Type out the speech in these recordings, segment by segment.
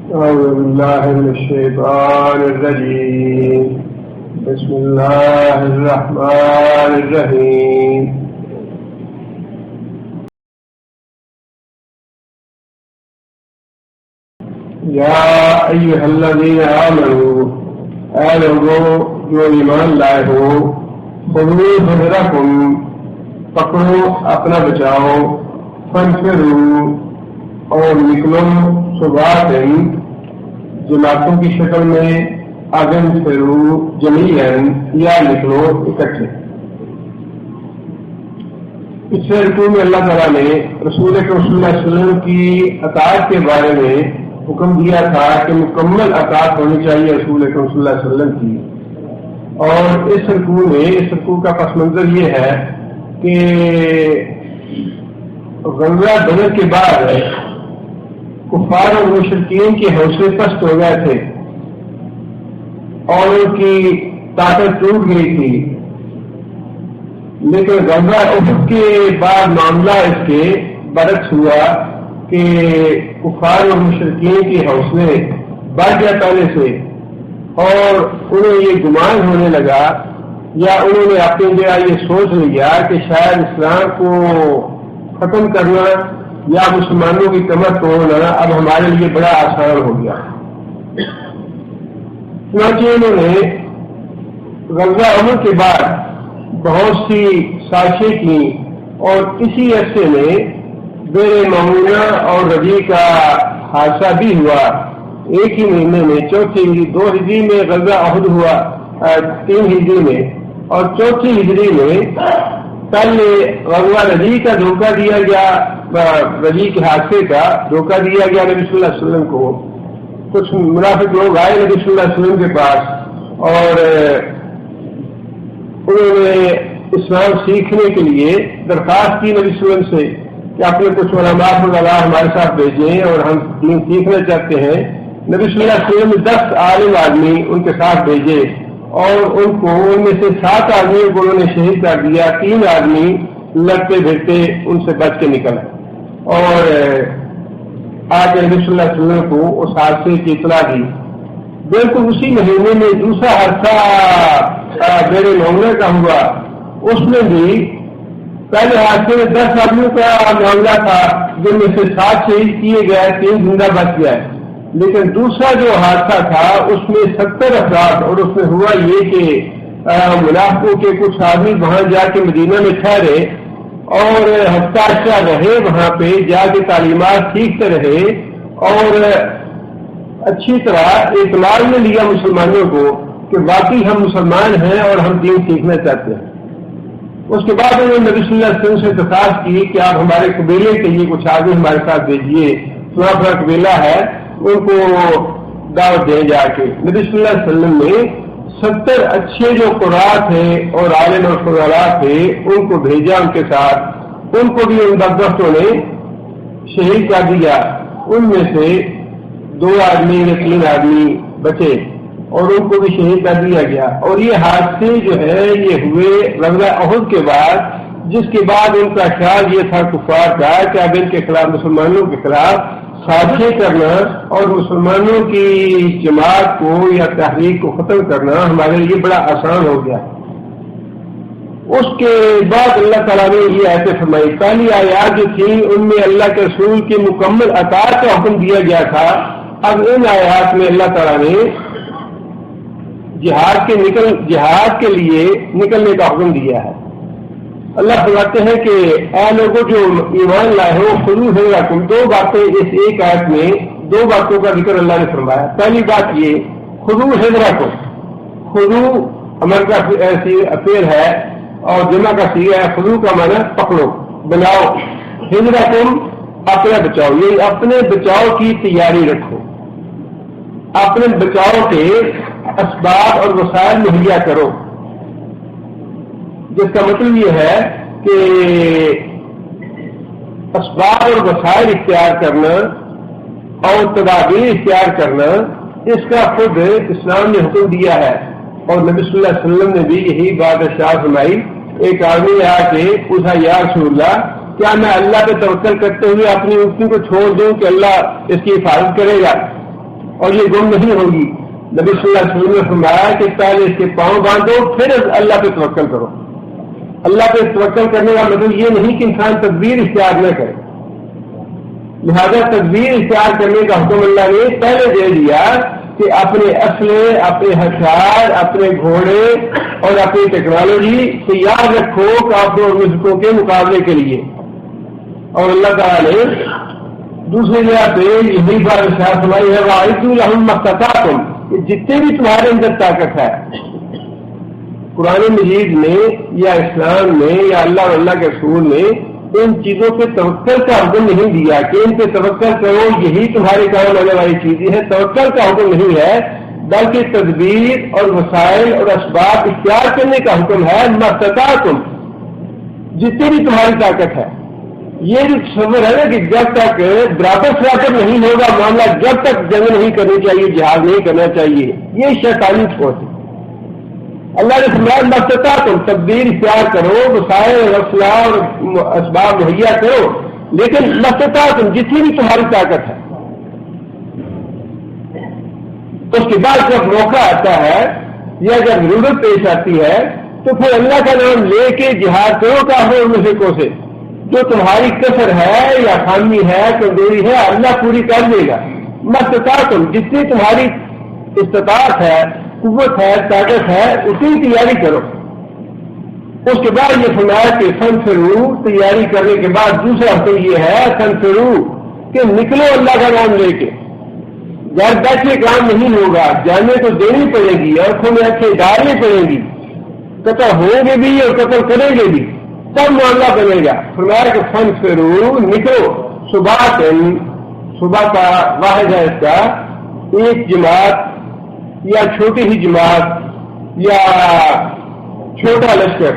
أعوذ بالله من الشيطان الرجيم. بسم الله الرحمن الرحيم. یا ایھا الذین آمنوا، اے لوگوں جو ایمان لائے ہو، خذوا حذرکم، پکڑو اپنا بچاؤ، فانفروا، اور نکلو صباتن، جماعتوں کی شکل میں، اگنفروا جمیعاً، یا نکلو اکٹھے۔ پچھلے رکوع میں اللہ تعالیٰ نے رسول اکرم صلی اللہ علیہ وسلم کی اطاعت کے بارے میں حکم دیا تھا کہ مکمل اطاعت ہونی چاہیے رسول اکرم صلی اللہ علیہ وسلم کی، اور اس رکوع کا پس منظر یہ ہے کہ غزوہ بدر کے بعد کفار اور مشرکین کے حوصلے پست ہو گئے تھے اور ان کی طاقت ٹوٹ گئی تھی، لیکن غزوہ احد کے بعد معاملہ اس کے برعکس ہوا کہ کفار اور مشرکین کے حوصلے بڑھ گئے پہلے سے، اور انہیں یہ گمان ہونے لگا یا انہوں نے اپنی جگہ یہ سوچ لیا کہ شاید اسلام کو ختم کرنا یا مسلمانوں کی کمر توڑنا اب ہمارے لیے بڑا آسان ہو گیا۔ چنانچہ انہوں نے غزوہ احد کے بعد بہت سی سازشیں کی، اور اسی عرصے میں بئر معونہ اور ربیع کا حادثہ بھی ہوا۔ ایک ہی مہینے میں، چوتھی ہجری، 2 ہجری میں غزوہ احد ہوا، 3 ہجری میں، اور چوتھی ہجری میں پہلے غزوہ ربیع کا دھوکہ دیا گیا، ربیع کے حادثے کا دھوکہ دیا گیا نبی صلی اللہ علیہ وسلم کو۔ کچھ منافق لوگ آئے نبی صلی اللہ علیہ وسلم کے پاس اور انہوں نے اسلام سیکھنے کے لیے درخواست کی نبی صلی اللہ علیہ وسلم سے کہ اپنے کچھ علماء اللہ ہمارے ساتھ بھیجیں اور ہم دین سیکھنا چاہتے ہیں۔ نبی صلی اللہ علیہ وسلم نے 10 عالم آدمی ان کے ساتھ بھیجے، اور ان میں سے 7 آدمیوں کو انہوں نے شہید کر دیا، 3 آدمی لڑتے بھیڑتے ان سے بچ کے نکل، اور آج نبی صلی اللہ علیہ وسلم کو اس حادثے کی اطلاع دی۔ بالکل اسی مہینے میں دوسرا حادثہ بئر معونہ کا ہوا، اس میں بھی پہلے حادثے میں 10 آدمیوں کا معاملہ تھا، جن میں سے 7 شہید کیے گئے، 3 زندہ بچ گئے، لیکن دوسرا جو حادثہ تھا اس میں 70 افراد، اور اس میں ہوا یہ کہ منافقوں کے کچھ آدمی وہاں جا کے مدینہ میں ٹھہرے اور ہفتہ اشرا رہے، وہاں پہ جا کے تعلیمات سیکھتے رہے، اور اچھی طرح اطلاع میں لیا مسلمانوں کو کہ واقعی ہم مسلمان ہیں اور ہم دین سیکھنا چاہتے ہیں۔ اس کے بعد انہوں نے نبی صلی اللہ علیہ وسلم سے درخواست کی کہ آپ ہمارے قبیلے کے لیے کچھ آدمی ہمارے ساتھ بھیجیے، فلاں قبیلہ ہے، ان کو دعوت دیں جا کے۔ نبی صلی اللہ علیہ وسلم نے 70 اچھے جو قراء تھے اور عالم اور فضلاء تھے ان کو بھیجا ان کے ساتھ، ان کو بھی ان بدبختوں نے شہید کر دیا۔ ان میں سے 2 آدمی یا 3 آدمی بچے اور ان کو بھی شہید کر دیا گیا۔ اور یہ حادثے جو ہے یہ ہوئے غزوہ احد کے بعد، جس کے بعد ان کا خیال یہ تھا کفار کا کہ اب ان کے خلاف، مسلمانوں کے خلاف سازشیں کرنا اور مسلمانوں کی جماعت کو یا تحریک کو ختم کرنا ہمارے لیے بڑا آسان ہو گیا۔ اس کے بعد اللہ تعالیٰ نے یہ آیتیں فرمائی۔ پہلی آیات جو تھی ان میں اللہ کے رسول کی مکمل اطاعت کا حکم دیا گیا تھا۔ اب ان آیات میں اللہ تعالیٰ نے جہاد کے لیے نکلنے کا حکم دیا ہے۔ اللہ فرماتے ہیں کہ اے لوگوں جو ایمان لائے ہو، خذوا حذرکم۔ 2 باتیں اس ایک آیت میں، 2 باتوں کا ذکر اللہ نے فرمایا۔ پہلی بات یہ خذوا حذرکم، خذوا امر کا فعل ہے اور جمع کا صیغہ ہے، خذوا کا معنی پکڑو، بناؤ، حذرکم اپنا بچاؤ، یہ اپنے بچاؤ کی تیاری رکھو، اپنے بچاؤ کے اسباب اور وسائل مہیا کرو، جس کا مطلب یہ ہے کہ اسباب اور وسائل اختیار کرنا اور تدابیر اختیار کرنا، اس کا خود اسلام نے حکم دیا ہے، اور نبی صلی اللہ علیہ وسلم نے بھی یہی بات ارشاد فرمائی۔ ایک آدمی آ کے پوچھا، یا رسول اللہ، کیا میں اللہ پہ توکل کرتے ہوئے اپنی اونٹنی کو چھوڑ دوں کہ اللہ اس کی حفاظت کرے گا؟ اور یہ گم نہیں ہوگی. نبی صلی اللہ علیہ وسلم نے فرمایا کہ پہلے اس کے پاؤں باندھو پھر اللہ پہ توکل کرو. اللہ پہ توکل کرنے کا مطلب یہ نہیں کہ انسان تدبیر اختیار نہ کرے. لہذا تدبیر اختیار کرنے کا حکم اللہ نے پہلے دے دیا کہ اپنے اسلحے، اپنے ہتھیار، اپنے گھوڑے اور اپنی ٹیکنالوجی تیار رکھو کافروں اور مشرکوں کے مقابلے کے لیے. اور اللہ تعالیٰ نے دوسری جگہ پہ یہی بات ارشاد فرمائی ہے وَأَعِدُّوا لَهُم مَّا اسْتَطَعْتُمْ، کہ جتنے بھی تمہارے اندر طاقت ہے. قرآن مجید میں یا اسلام میں یا اللہ اور اللہ کے رسول نے ان چیزوں پہ توکل کا حکم نہیں دیا کہ ان پہ توکل کرو یہی تمہارے کام آنے والی چیزیں ہیں. توکل کا حکم نہیں ہے بلکہ تدبیر اور وسائل اور اسباب اختیار کرنے کا حکم ہے. مَا اسْتَطَعْتُمْ، جتنی بھی تمہاری طاقت ہے. یہ جو تصور ہے نا کہ جب تک برابر نہیں ہوگا معاملہ، جب تک جنگ نہیں کرنی چاہیے، جہاد نہیں کرنا چاہیے، یہ شیطانی سوچ ہے. اللہ نے فرمایا مستطاع تم تدبیر اختیار کرو، وسائل اور اسلحہ اور اسباب مہیا کرو، لیکن مستطاع تم جتنی بھی تمہاری طاقت ہے. اس کے بعد جب موقع آتا ہے یا جب ضرورت پیش آتی ہے تو پھر اللہ کا نام لے کے جہاد کرو کافروں اور مشرکوں سے. جو تمہاری کسر ہے یا خامی ہے، کمزوری ہے، اللہ پوری کر دے گا. مستطاع تم جتنی تمہاری استطاعت ہے، قوت ہے، طاقت ہے، اتنی تیاری کرو. اس کے بعد یہ فرمایا کہ فنفروا، تیاری کرنے کے بعد دوسرا حکم یہ ہے فنفروا کہ نکلو اللہ کا نام لے کے. گھر بیٹھے کام نہیں ہوگا، جانے تو دینی پڑے گی، آنکھوں میں آنکھیں ڈالنی پڑیں گی، قتل ہوں گے بھی اور قتل کریں گے بھی، تب معاملہ بنے گا. فرمایا کہ فنفروا، نکلو. صبح کا واحد ہے اس کا ایک جماعت یا چھوٹی ہی جماعت یا چھوٹا لشکر.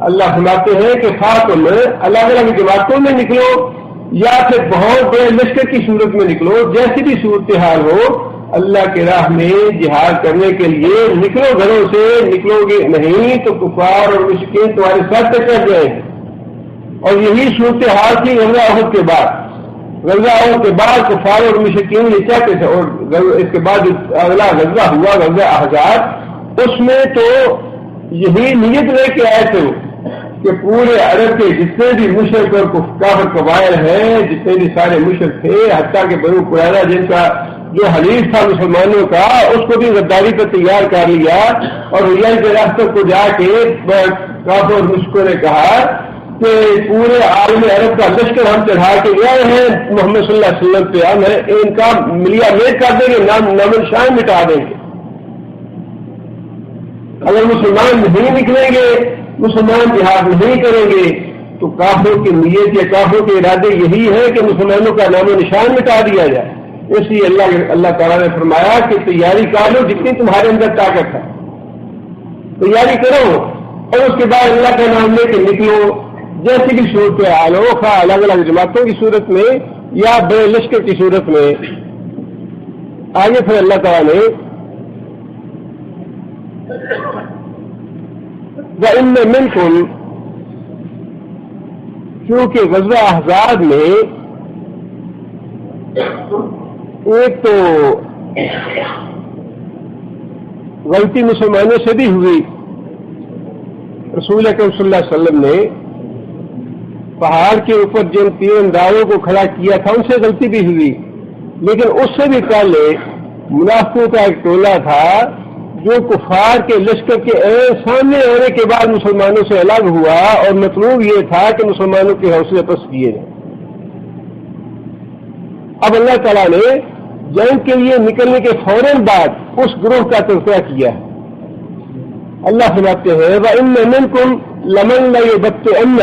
اللہ فرماتے ہیں کہ فاتم الگ الگ جماعتوں میں نکلو یا پھر بہت بڑے لشکر کی صورت میں نکلو. جیسی بھی صورتحال ہو اللہ کے راہ میں جہاد کرنے کے لیے نکلو. گھروں سے نکلو گے نہیں تو کفار اور مشرکین تمہارے ساتھ پہ چڑھ جائیں گے. اور یہی صورتحال تھی غزوہ احد کے بعد. غزوہ احد کے بعد کفار اور مشرکین یہ چاہتے تھے. اور اس کے بعد اگلا غزوہ ہوا غزوہ احزاب، اس میں تو یہی نیت لے کے آئے تھے کہ پورے عرب کے جتنے بھی مشرک اور کافر قبائل ہیں، جتنے بھی سارے مشرک تھے، حتیٰ کہ بنو قریظہ جن کا جو حلیف تھا مسلمانوں کا، اس کو بھی غداری پر تیار کر لیا. اور ریاض کے راستے کو جا کے کافر اور مشرکوں نے کہا کہ پورے عالم عرب کا لشکر ہم چڑھا کے گئے ہیں محمد صلی اللہ علیہ وسلم پہ، ہم ان کا ملیا میٹ کر دیں گے، نام نشان مٹا دیں گے. اگر مسلمان نہیں نکلیں گے، مسلمان جہاد نہیں کریں گے تو کافروں کی نیت یا کافروں کے ارادے یہی ہے کہ مسلمانوں کا نام و نشان مٹا دیا جائے. اس لیے اللہ تعالیٰ نے فرمایا کہ تیاری کر لو جتنی تمہارے اندر طاقت ہے، تیاری کرو. اور اس کے بعد اللہ کا نام لے کے نکلو. جیسی بھی صورت حال ہو، خواہ الگ الگ جماعتوں کی صورت میں یا بڑے لشکر کی صورت میں. آگے پھر اللہ تعالیٰ نے وَإِنَّ مِنْكُمْ، کیونکہ غزوہ احزاب میں ایک تو غلطی مسلمانوں سے بھی ہوئی. رسول اکرم صلی اللہ علیہ وسلم نے پہاڑ کے اوپر جن تین اندازوں کو کھڑا کیا تھا ان سے غلطی بھی ہوئی، لیکن اس سے بھی پہلے منافقوں کا ایک ٹولہ تھا جو کفار کے لشکر کے سامنے آنے کے بعد مسلمانوں سے الگ ہوا، اور مطلوب یہ تھا کہ مسلمانوں کے حوصلے پست کیے جائیں. اب اللہ تعالیٰ نے جنگ کے لیے نکلنے کے فوراً بعد اس گروہ کا تذکرہ کیا ہے. اللہ فرماتے ہیں وَإِنَّ مِنْكُمْ لَمَن لَيُبَطِّئَنَّ.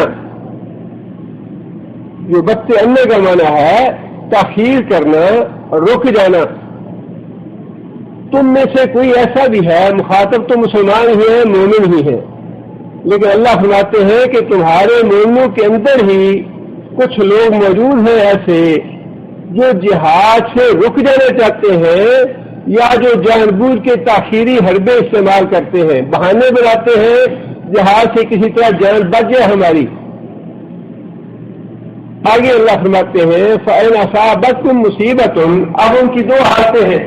یبطئن کا معنی ہے تاخیر کرنا، رک جانا. تم میں سے کوئی ایسا بھی ہے، مخاطب تو مسلمان ہی ہیں، مومن ہی ہیں، لیکن اللہ فرماتے ہیں کہ تمہارے مومنوں کے اندر ہی کچھ لوگ موجود ہیں ایسے جو جہاد سے رک جانا چاہتے ہیں، یا جو جان بوجھ کے تاخیری حربے استعمال کرتے ہیں، بہانے بناتے ہیں جہاد سے کسی طرح جان بچ جائے ہماری. آگے اللہ فرماتے ہیں فَإِنْ أَصَابَتْكُمْ مُصِيبَةٌ، اب ان کی دو حالتیں ہیں.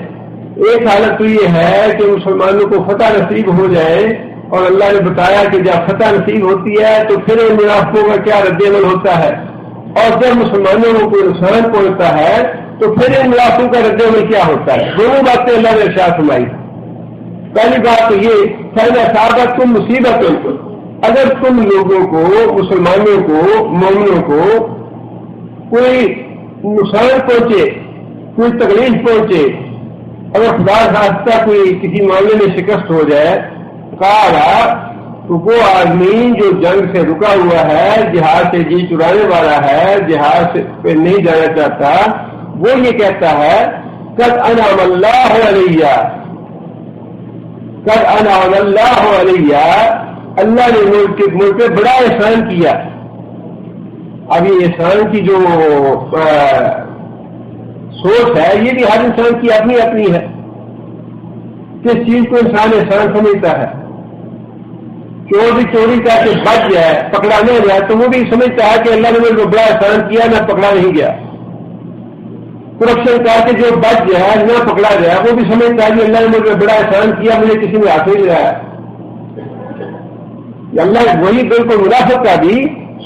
ایک حالت تو یہ ہے کہ مسلمانوں کو فتح نصیب ہو جائے، اور اللہ نے بتایا کہ جب فتح نصیب ہوتی ہے تو پھر ان منافقوں کا کیا رد عمل ہوتا ہے، اور جب مسلمانوں کو کوئی نقصان پہنچتا ہے تو پھر ان منافقوں کا رد عمل کیا ہوتا ہے. دونوں باتیں اللہ نے ارشاد فرمائی. پہلی بات تو یہ فَإِنْ أَصَابَتْكُمْ مُصِيبَةٌ، اگر تم لوگوں کو، مسلمانوں کو، مومنوں کو کوئی نقصان پہنچے، کوئی تکلیف پہنچے، اگر خدا خاصہ کوئی کسی معاملے میں شکست ہو جائے، کہا تو وہ آدمی جو جنگ سے رکا ہوا ہے، جہاد سے جی چرانے والا ہے، جہاد پہ نہیں جانا چاہتا، وہ یہ کہتا ہے قد انعم اللہ علیہ، قد انعم اللہ علیہ، اللہ نے ملک پہ بڑا احسان کیا. اب یہ احسان کی جو سوچ ہے یہ بھی ہر انسان کی اپنی اپنی ہے. کس چیز کو انسان احسان سمجھتا ہے؟ چور بھی چوری کر کے بچ جائے، پکڑا نہیں گیا، تو وہ بھی سمجھتا ہے کہ اللہ نے مجھے کو بڑا احسان کیا، میں پکڑا نہیں گیا. کرپشن کر کے جو بچ گیا، نہ پکڑا گیا، وہ بھی سمجھتا ہے کہ اللہ نے مجھے بڑا احسان کیا، مجھے کسی نے ہاتھ نہیں لگایا. اللہ وہی بالکل منافق کا بھی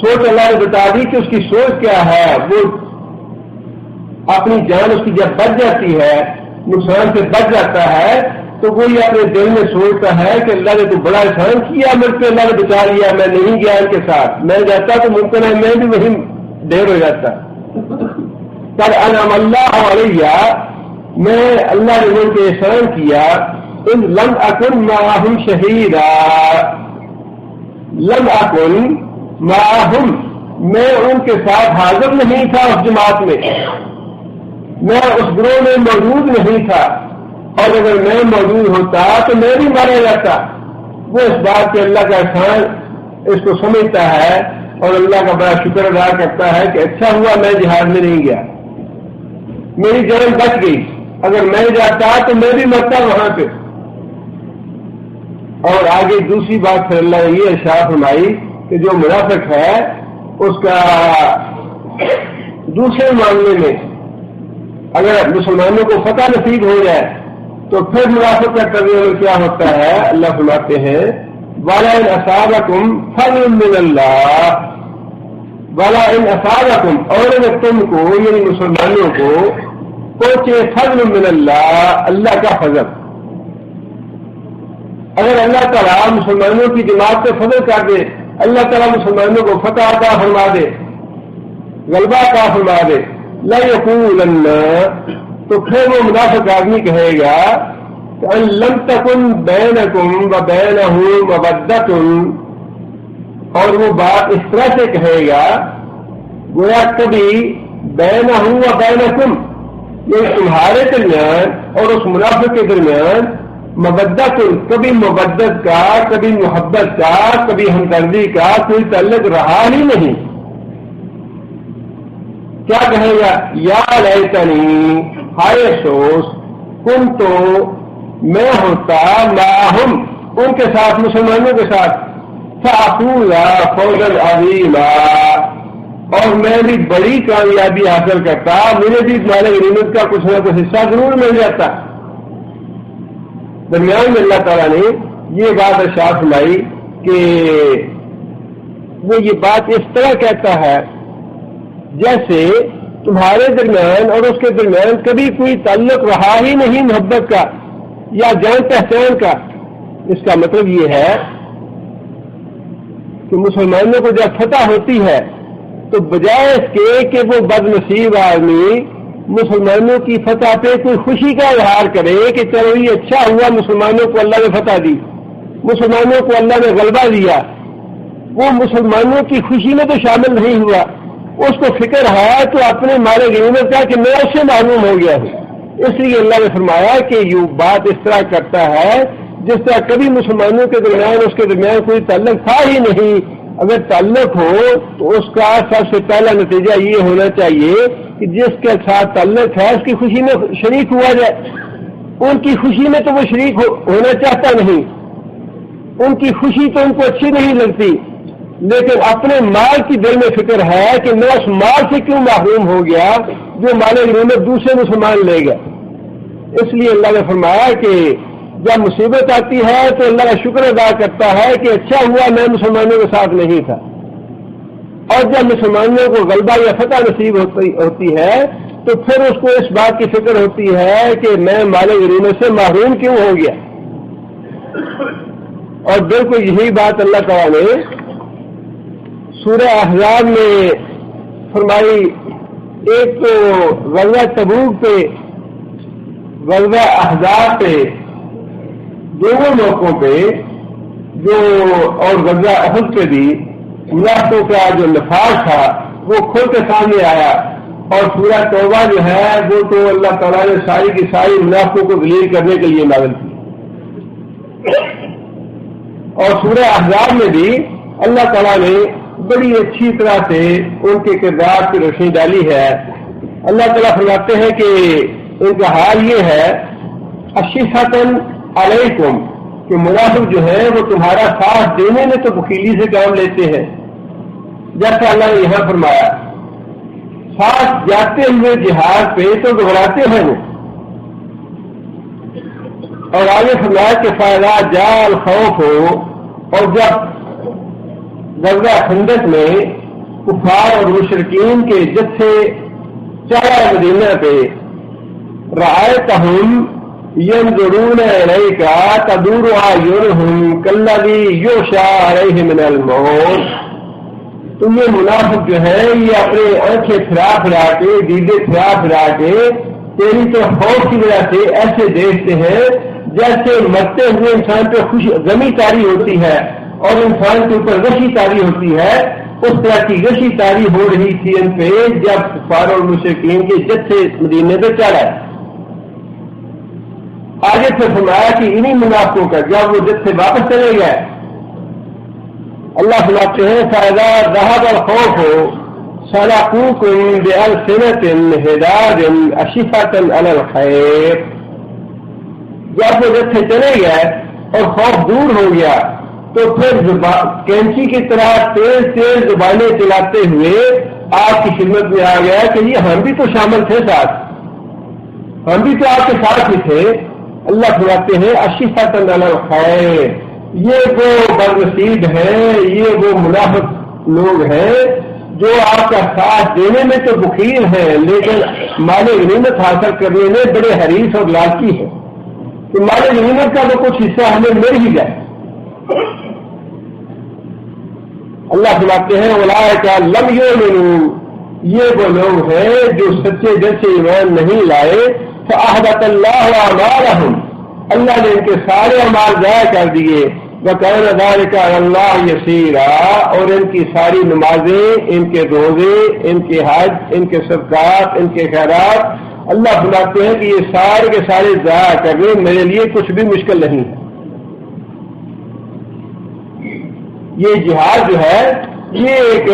سوچ اللہ نے بتا دی کہ اس کی سوچ کیا ہے. وہ اپنی جان اس کی جب بچ جاتی ہے، نقصان سے بچ جاتا ہے، تو وہ یہ اپنے دل میں سوچتا ہے کہ اللہ نے تو بڑا احسان کیا، مجھ سے اللہ نے بچا لیا، میں نہیں گیا ان کے ساتھ، میں جاتا تو ممکن ہے میں بھی وہیں ڈھیر ہو جاتا. قد انعم اللہ علیہ، میں اللہ نے مجھ پہ احسان کیا. ان لم اکن معہم شہیدا، لم اکن معہم، میں ان کے ساتھ حاضر نہیں تھا اس جماعت میں، میں اس گروہ میں موجود نہیں تھا، اور اگر میں موجود ہوتا تو میں بھی مارا جاتا. وہ اس بات کے اللہ کا احسان اس کو سمجھتا ہے اور اللہ کا بڑا شکر ادا کرتا ہے کہ اچھا ہوا میں جہاد میں نہیں گیا، میری جان بچ گئی، اگر میں جاتا تو میں بھی مرتا وہاں پہ. اور آگے دوسری بات پھر اللہ نے یہ ارشاد فرمائی کہ جو منافق ہے اس کا دوسرے معاملے میں اگر مسلمانوں کو فتح نصیب ہو جائے تو پھر منافق کا طریقہ کیا ہوتا ہے. اللہ فرماتے ہیں وَلَا إِنْ أَصَابَكُمْ فَضْلٌ مِّنَ اللَّهِ، وَلَا إِنْ أَصَابَكُمْ، اور اگر تم کو یعنی مسلمانوں کو پہنچے فضل من اللہ، اللہ کا فضل، اگر اللہ تعالیٰ مسلمانوں کی جماعت سے فضل کر دے، اللہ تعالیٰ مسلمانوں کو فتح عطا فرما دے، غلبہ عطا فرما دے، لَيَقُولَنَّ، تو پھر وہ منافق آدمی کہے گا کہ ان لم تکن بینکم وبینہ مودۃ، اور وہ بات اس طرح سے کہے گا گویا کبھی بینہ وبینکم، یہ تمہارے درمیان اور اس منافق کے درمیان مودۃ، کبھی مودت کا، کبھی محبت کا، کبھی ہمدردی کا کوئی تعلق رہا ہی نہیں. کیا کہے گا؟ یا لیتنی، ہائے افسوس، کن تو میں ہوتا معہم، ان کے ساتھ، مسلمانوں کے ساتھ، فاقول فوزا عظیما، اور میں بھی بڑی کامیابی حاصل کرتا، مجھے بھی مال غنیمت کا کچھ نہ کچھ حصہ ضرور مل جاتا. درمیان میں اللہ تعالیٰ نے یہ بات ارشاد فرمائی کہ وہ یہ بات اس طرح کہتا ہے جیسے تمہارے درمیان اور اس کے درمیان کبھی کوئی تعلق رہا ہی نہیں محبت کا یا جان پہچان کا. اس کا مطلب یہ ہے کہ مسلمانوں کو جب فتح ہوتی ہے تو بجائے اس کے کہ وہ بد نصیب آدمی مسلمانوں کی فتح پہ کوئی خوشی کا اظہار کرے کہ چلو یہ اچھا ہوا مسلمانوں کو اللہ نے فتح دی، مسلمانوں کو اللہ نے غلبہ دیا، وہ مسلمانوں کی خوشی میں تو شامل نہیں ہوا. اس کو فکر ہے تو اپنے مال غنیمت کا کہ میں اس سے معلوم ہو گیا ہوں. اس لیے اللہ نے فرمایا کہ یہ بات اس طرح کرتا ہے جس طرح کبھی مسلمانوں کے درمیان اس کے درمیان کوئی تعلق تھا ہی نہیں. اگر تعلق ہو تو اس کا سب سے پہلا نتیجہ یہ ہونا چاہیے کہ جس کے ساتھ تعلق ہے اس کی خوشی میں شریک ہوا جائے. ان کی خوشی میں تو وہ شریک ہونا چاہتا نہیں، ان کی خوشی تو ان کو اچھی نہیں لگتی، لیکن اپنے مال کی دل میں فکر ہے کہ میں اس مال سے کیوں محروم ہو گیا جو مال غنیمت دوسرے مسلمان لے گیا. اس لیے اللہ نے فرمایا کہ جب مصیبت آتی ہے تو اللہ کا شکر ادا کرتا ہے کہ اچھا ہوا میں مسلمانوں کے ساتھ نہیں تھا. اور جب مسلمانوں کو غلبہ یا فتح نصیب ہوتی ہے تو پھر اس کو اس بات کی فکر ہوتی ہے کہ میں مال غنیمت سے محروم کیوں ہو گیا. اور بالکل یہی بات اللہ تعالیٰ نے سورہ احزاب میں فرمائی. ایک تو غزوہ تبوک پہ، غزوہ احزاب پہ، دونوں موقعوں پہ جو، اور غزوہ احد پہ بھی منافقوں کا جو نفاذ تھا وہ کھل کے سامنے آیا. اور سورہ توبہ جو ہے وہ تو اللہ تعالیٰ نے ساری کی ساری منافقوں کو ذلیل کرنے کے لیے نازل کی. اور سورہ احزاب میں بھی اللہ تعالیٰ نے بڑی اچھی طرح سے ان کے کردار کی روشنی ڈالی ہے. اللہ تعالیٰ فرماتے ہیں کہ ان کا حال یہ ہے اشفۃ علیکم، کہ منافق جو ہے وہ تمہارا ساتھ دینے میں تو بخیلی سے کام لیتے ہیں. جیسا اللہ نے یہاں فرمایا ساتھ جاتے ہوئے جہاد پہ تو گھبراتے ہیں وہ. اور آگے فرمایا کہ فائدہ جال خوف ہو، اور جب غزوہ خندق میں کفار اور مشرکین کے جتھے چڑھا مدینہ پہ رأیتہم ينظرون إليك تدور أعينهم كالذي يغشى عليه من الموت. تو یہ منافق جو ہے یہ اپنے آنکھیں پھرا پھرا کے، دیدے پھرا پھرا کے تیری طرف خوف کی وجہ سے ایسے دیکھتے ہیں جیسے مرتے ہوئے انسان پہ غمی طاری ہوتی ہے اور انسان کے اوپر غشی طاری ہوتی ہے. اس طرح کی غشی طاری ہو رہی تھی ان پہ جب کفار اور مشرکین کے جتھے مدینے پہ چڑھا. آگے سے فرمایا کہ انہی منافقوں کا جب وہ جتھے واپس چلے گئے اللہ فرماتے ہیں فَإِذَا ذَهَبَ الْخَوْفُ سَلَقُوكُم بِأَلْسِنَةٍ حِدَادٍ أَشِفَةً عَلَى الْخَيْرِ. جب وہ جتھے چلے گئے اور خوف دور ہو گیا تو پھر کینچی کی طرح تیز تیز زبانیں چلاتے ہوئے آپ کی خدمت میں آ گیا کہ یہ ہم بھی تو شامل تھے ساتھ، ہم بھی تو آپ کے ساتھ ہی تھے. اللہ فرماتے ہیں اشفۃ علی الخیر. یہ وہ بدنصیب ہیں، یہ وہ منافق لوگ ہیں جو آپ کا ساتھ دینے میں تو بخیل ہیں لیکن مال غنیمت حاصل کرنے میں بڑے حریص اور لالچی ہیں کہ مال غنیمت کا تو کچھ حصہ ہمیں مل ہی جائے. اللہ فرماتے ہیں اولئک لم یؤمنوا، یہ وہ لوگ ہیں جو سچے دل سے ایمان نہیں لائے. فأحبط اللہ اعمالہم، اللہ نے ان کے سارے اعمال ضائع کر دیے. وکان ذلک علی اللہ یسیرا، اور ان کی ساری نمازیں، ان کے روزے، ان کے حج، ان کے صدقات، ان کے خیرات اللہ فرماتے ہیں کہ یہ سارے کے سارے ضائع کرنے میرے لیے کچھ بھی مشکل نہیں. یہ جہاد جو ہے یہ ایک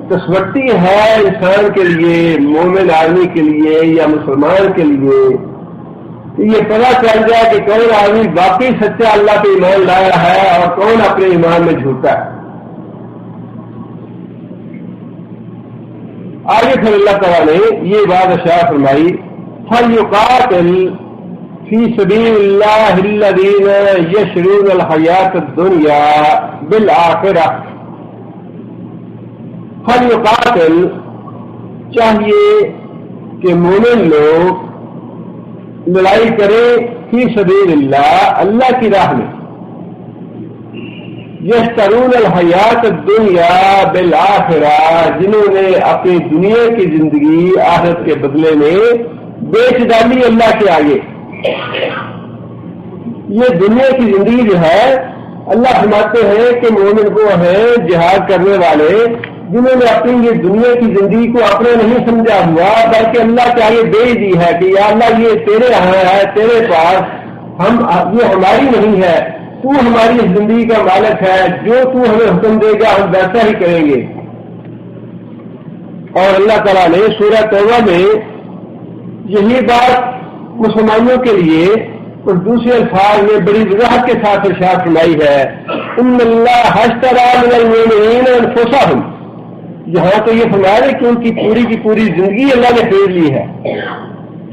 تسوٹی ہے انسان کے لیے، مومن آدمی کے لیے یا مسلمان کے لیے، یہ پتہ چل جائے کہ کون آدمی واقعی سچا اللہ پہ ایمان لایا ہے اور کون اپنے ایمان میں جھوٹا ہے. آگے پھر اللہ تعالیٰ نے یہ بات ارشاد فرمائی فَلْيُقَاتِلْ فِي سَبِيلِ اللَّهِ الَّذِينَ يَشْرُونَ الْحَيَاةَ الدُّنْيَا بِالْآخِرَةِ. فَلْيُقَاتِلْ، چاہیے کہ مومن لوگ لڑائی کرے فی سبیل اللہ، اللہ کی راہ میں. یشترون الحیات الدنیا بالآخرہ، جنہوں نے اپنی دنیا کی زندگی آخرت کے بدلے میں بیچ ڈالی اللہ کے آگے. یہ دنیا کی زندگی جو ہے اللہ فرماتے ہیں کہ مومن وہ ہیں جہاد کرنے والے جنہوں نے اپنی یہ دنیا کی زندگی کو اپنا نہیں سمجھا ہوا بلکہ اللہ کے آگے بیچ دی ہے کہ یا اللہ یہ تیرے یہاں ہے، تیرے پاس، یہ ہماری نہیں ہے، تو ہماری اس زندگی کا مالک ہے، جو تو ہمیں حکم دے گا ہم ویسا ہی کریں گے. اور اللہ تعالیٰ نے سورہ توبہ میں یہی بات مسلمانوں کے لیے اور دوسرے الفاظ میں بڑی وضاحت کے ساتھ ارشاد فرمائی ہے ان اللہ اشتری من المؤمنین انفسہم، یہاں تو یہ فرمایا کہ ان کی پوری زندگی اللہ نے خرید لی ہے.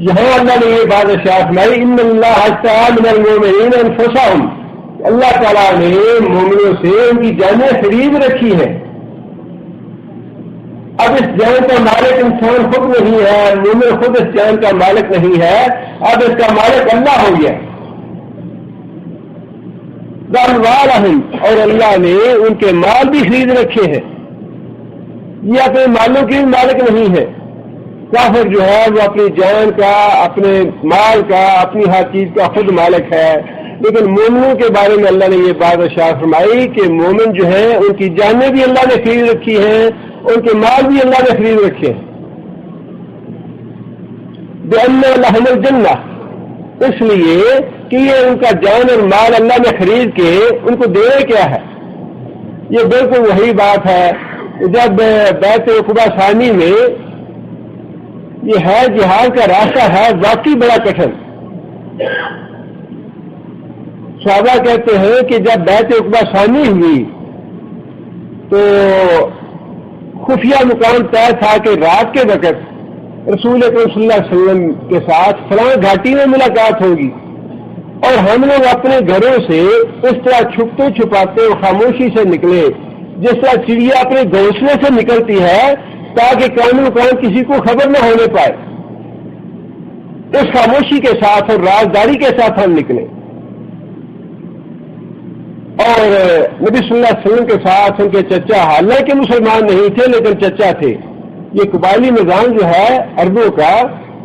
یہاں اللہ نے یہ بات ارشاد فرمائی ان اللہ اشتری من المؤمنین انفسہم، اللہ تعالیٰ نے مومنوں سے ان کی جانیں خرید رکھی ہیں. اب اس جان کا مالک انسان خود نہیں ہے، مومن خود اس جان کا مالک نہیں ہے، اب اس کا مالک اللہ ہو گیا. اور اللہ نے ان کے مال بھی خرید رکھے ہیں. یہ اپنے مالوں کے بھی مالک نہیں ہے. کافر جو ہے وہ اپنی جان کا، اپنے مال کا، اپنی ہر چیز کا خود مالک ہے. لیکن مومنوں کے بارے میں اللہ نے یہ بات ارشاد فرمائی کہ مومن جو ہیں ان کی جانیں بھی اللہ نے خرید رکھی ہیں، ان کے مال بھی اللہ نے خرید رکھے ہیں. بِأَنَّ لَهُمُ الْجَنَّةَ، اس لیے کہ یہ ان کا جان اور مال اللہ نے خرید کے ان کو دینا کیا ہے. یہ بالکل وہی بات ہے جب بیعت عقبہ ثانی میں یہ ہے جہاد کا راستہ ہے واقعی بڑا کٹھن. صحابہ کہتے ہیں کہ جب بیعت عقبہ ثانی ہوئی تو خفیہ مقام طے تھا کہ رات کے وقت رسول اکرم صلی اللہ علیہ وسلم کے ساتھ فلاں گھاٹی میں ملاقات ہوگی، اور ہم لوگ اپنے گھروں سے اس طرح چھپتے چھپاتے اور خاموشی سے نکلے جس طرح چڑیا اپنے گھونسلے سے نکلتی ہے تاکہ قانون مقام کسی کو خبر نہ ہونے پائے. اس خاموشی کے ساتھ اور رازداری کے ساتھ ہم نکلے، اور نبی صلی اللہ علیہ وسلم کے ساتھ ان کے چچا، حالانکہ مسلمان نہیں تھے لیکن چچا تھے. یہ قبائلی نظام جو ہے عربوں کا،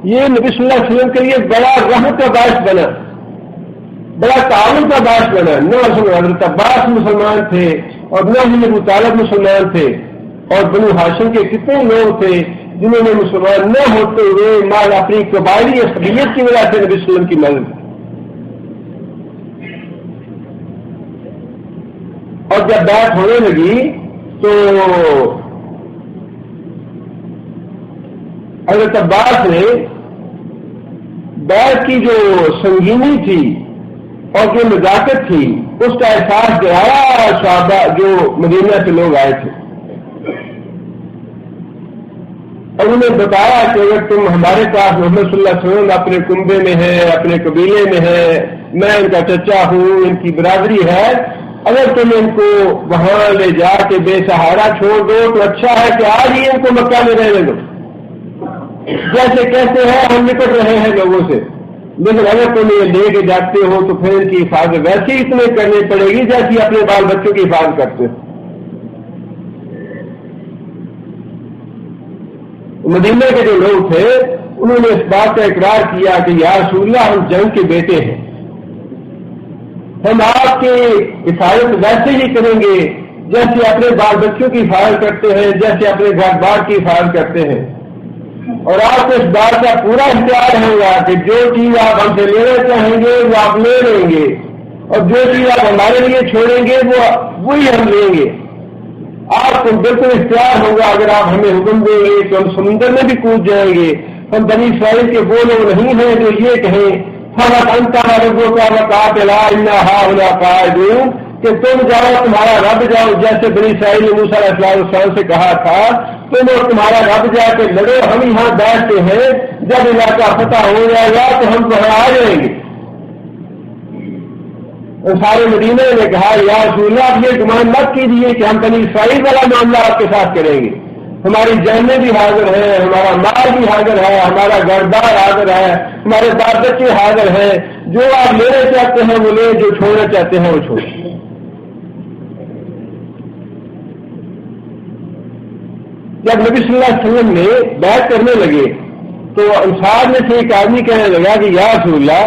یہ نبی صلی اللہ علیہ وسلم کے لیے بڑا رحمت کا باعث بنا، بڑا تعاون کا باعث بنا. نہ حضرت عباس مسلمان تھے اور نہ ہی ابو طالب مسلمان تھے، اور بنو ہاشم کے کتنے لوگ تھے جنہوں نے مسلمان نہ ہوتے ہوئے مال اپنی قبائلی اصلیت کی وجہ سے نبی صلی اللہ علیہ وسلم کی مدد. اور جب بات ہونے لگی تو حضرت عباس نے بیعت کی جو سنگینی تھی اور جو نزاکت تھی اس کا احساس دلایا صحابہ جو مدینہ سے لوگ آئے تھے، اور انہیں بتایا کہ اگر تم ہمارے پاس محمد صلی اللہ علیہ وسلم اپنے کنبے میں ہے، اپنے قبیلے میں ہے، میں ان کا چچا ہوں، ان کی برادری ہے، اگر تم ان کو وہاں لے جا کے بے سہارا چھوڑ دو تو اچھا ہے کہ آج ہی ان کو مکہ میں رہنے دو. جیسے کہتے ہیں ہم نکٹ رہے ہیں لوگوں سے، لیکن اگر تم یہ لے کے جاتے ہو تو پھر ان کی حفاظت ویسے ہی تمہیں کرنی پڑے گی جیسے اپنے بال بچوں کی حفاظت کرتے. مدینہ کے جو لوگ تھے انہوں نے اس بات کا اقرار کیا کہ یا رسول اللہ ہم جنگ کے بیٹے ہیں، ہم آپ کی حفاظت ویسے ہی کریں گے جیسے اپنے بال بچوں کی حفاظت کرتے ہیں، جیسے اپنے گھر بار کی حفاظت کرتے ہیں. اور آپ کو اس بات کا پورا اختیار ہوگا کہ جو چیز آپ ہم سے لینا چاہیں گے وہ آپ لے لیں گے، اور جو چیز آپ ہمارے لیے چھوڑیں گے وہی ہم لیں گے. آپ کو بالکل اختیار ہوگا، اگر آپ ہمیں حکم دیں گے تو ہم سمندر میں بھی کود جائیں گے. ہم بنی اسرائیل کے وہ لوگ نہیں ہیں جو یہ کہیں کہ تم جاؤ تمہارا رب جاؤ، جیسے بنی اسرائیل نے موسیٰ علیہ السلام سے کہا تھا تم اور تمہارا رب جا کے لڑو، ہم یہاں بیٹھتے ہیں، جب علاقہ فتح ہو جائے گا تو ہم تمہیں آ جائیں گے. سارے مدینہ نے کہا یا رسول اللہ آپ یہ گمان مت کیجیے کہ ہم بنی اسرائیل والا معاملہ آپ کے ساتھ کریں گے. ہماری جانیں بھی حاضر ہیں، ہمارا مال بھی حاضر ہے، ہمارا گھر بار حاضر ہے، ہمارے بال بچے حاضر ہیں، جو آپ لینا چاہتے ہیں وہ لیں، جو چھوڑنا چاہتے ہیں وہ چھوڑیں. جب نبی صلی اللہ علیہ وسلم نے بیعت کرنے لگے تو انصار میں سے ایک آدمی کہنے لگا کہ یا رسول اللہ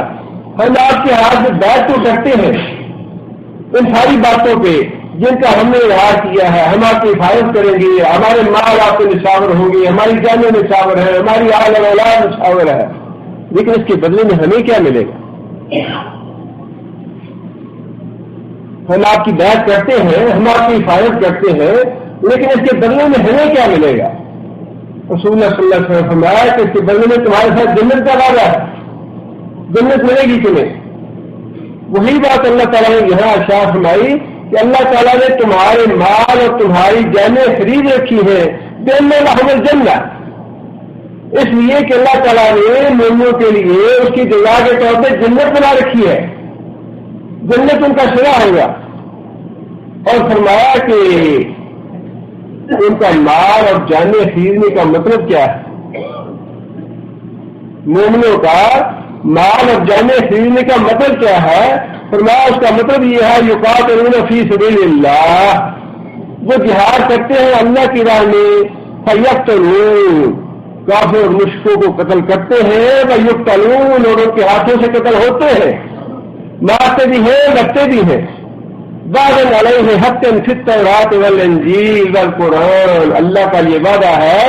ہم آپ کے ہاتھ میں بیعت تو کرتے ہیں ان ساری باتوں پہ جن کا ہم نے اظہار کیا ہے، ہم آپ کی حفاظت کریں گے، ہمارے مال آپ کے نشاور ہوں گے، ہماری جانیں نشاور ہے، ہماری آل اولاد نشاور ہے، لیکن اس کے بدلے میں ہمیں کیا ملے گا؟ ہم آپ کی بیعت کرتے ہیں، ہم آپ کی حفاظت کرتے ہیں، لیکن اس کے بدلے میں ہمیں کیا ملے گا؟ رسول اللہ صلی اللہ علیہ وسلم فرمایا کہ اس کے بدلے میں تمہارے ساتھ جنت کا وعدہ ہے، جنت ملے گی تمہیں. وہی بات اللہ تعالیٰ نے یہاں ارشاد فرمائی کہ اللہ تعالیٰ نے تمہارے مال اور تمہاری جانیں خرید رکھی ہیں بِأَنَّ لَهُمُ الْجَنَّةَ، اس لیے کہ اللہ تعالیٰ نے مومنوں کے لیے اس کی جزا کے طور پہ جنت بنا رکھی ہے، جنت ان کا سرا ہوگا۔ اور فرمایا کہ ان کا مال اور جانیں خریدنے کا مطلب کیا ہے؟ مومنوں کا مال اور جانیں خریدنے کا مطلب کیا ہے؟ فرمایا اس کا مطلب یہ ہے یقاتلون فی سبیل اللہ، وہ جہاد کرتے ہیں اللہ کی راہ میں، فیقتلون، کافر اور مشرکوں کو قتل کرتے ہیں، ویقتلون، اور ان کے ہاتھوں سے قتل ہوتے ہیں، مارتے بھی ہیں لڑتے بھی ہیں، وعدن علیہ حقا فی التوراۃ والانجیل والقرآن، اللہ کا یہ وعدہ ہے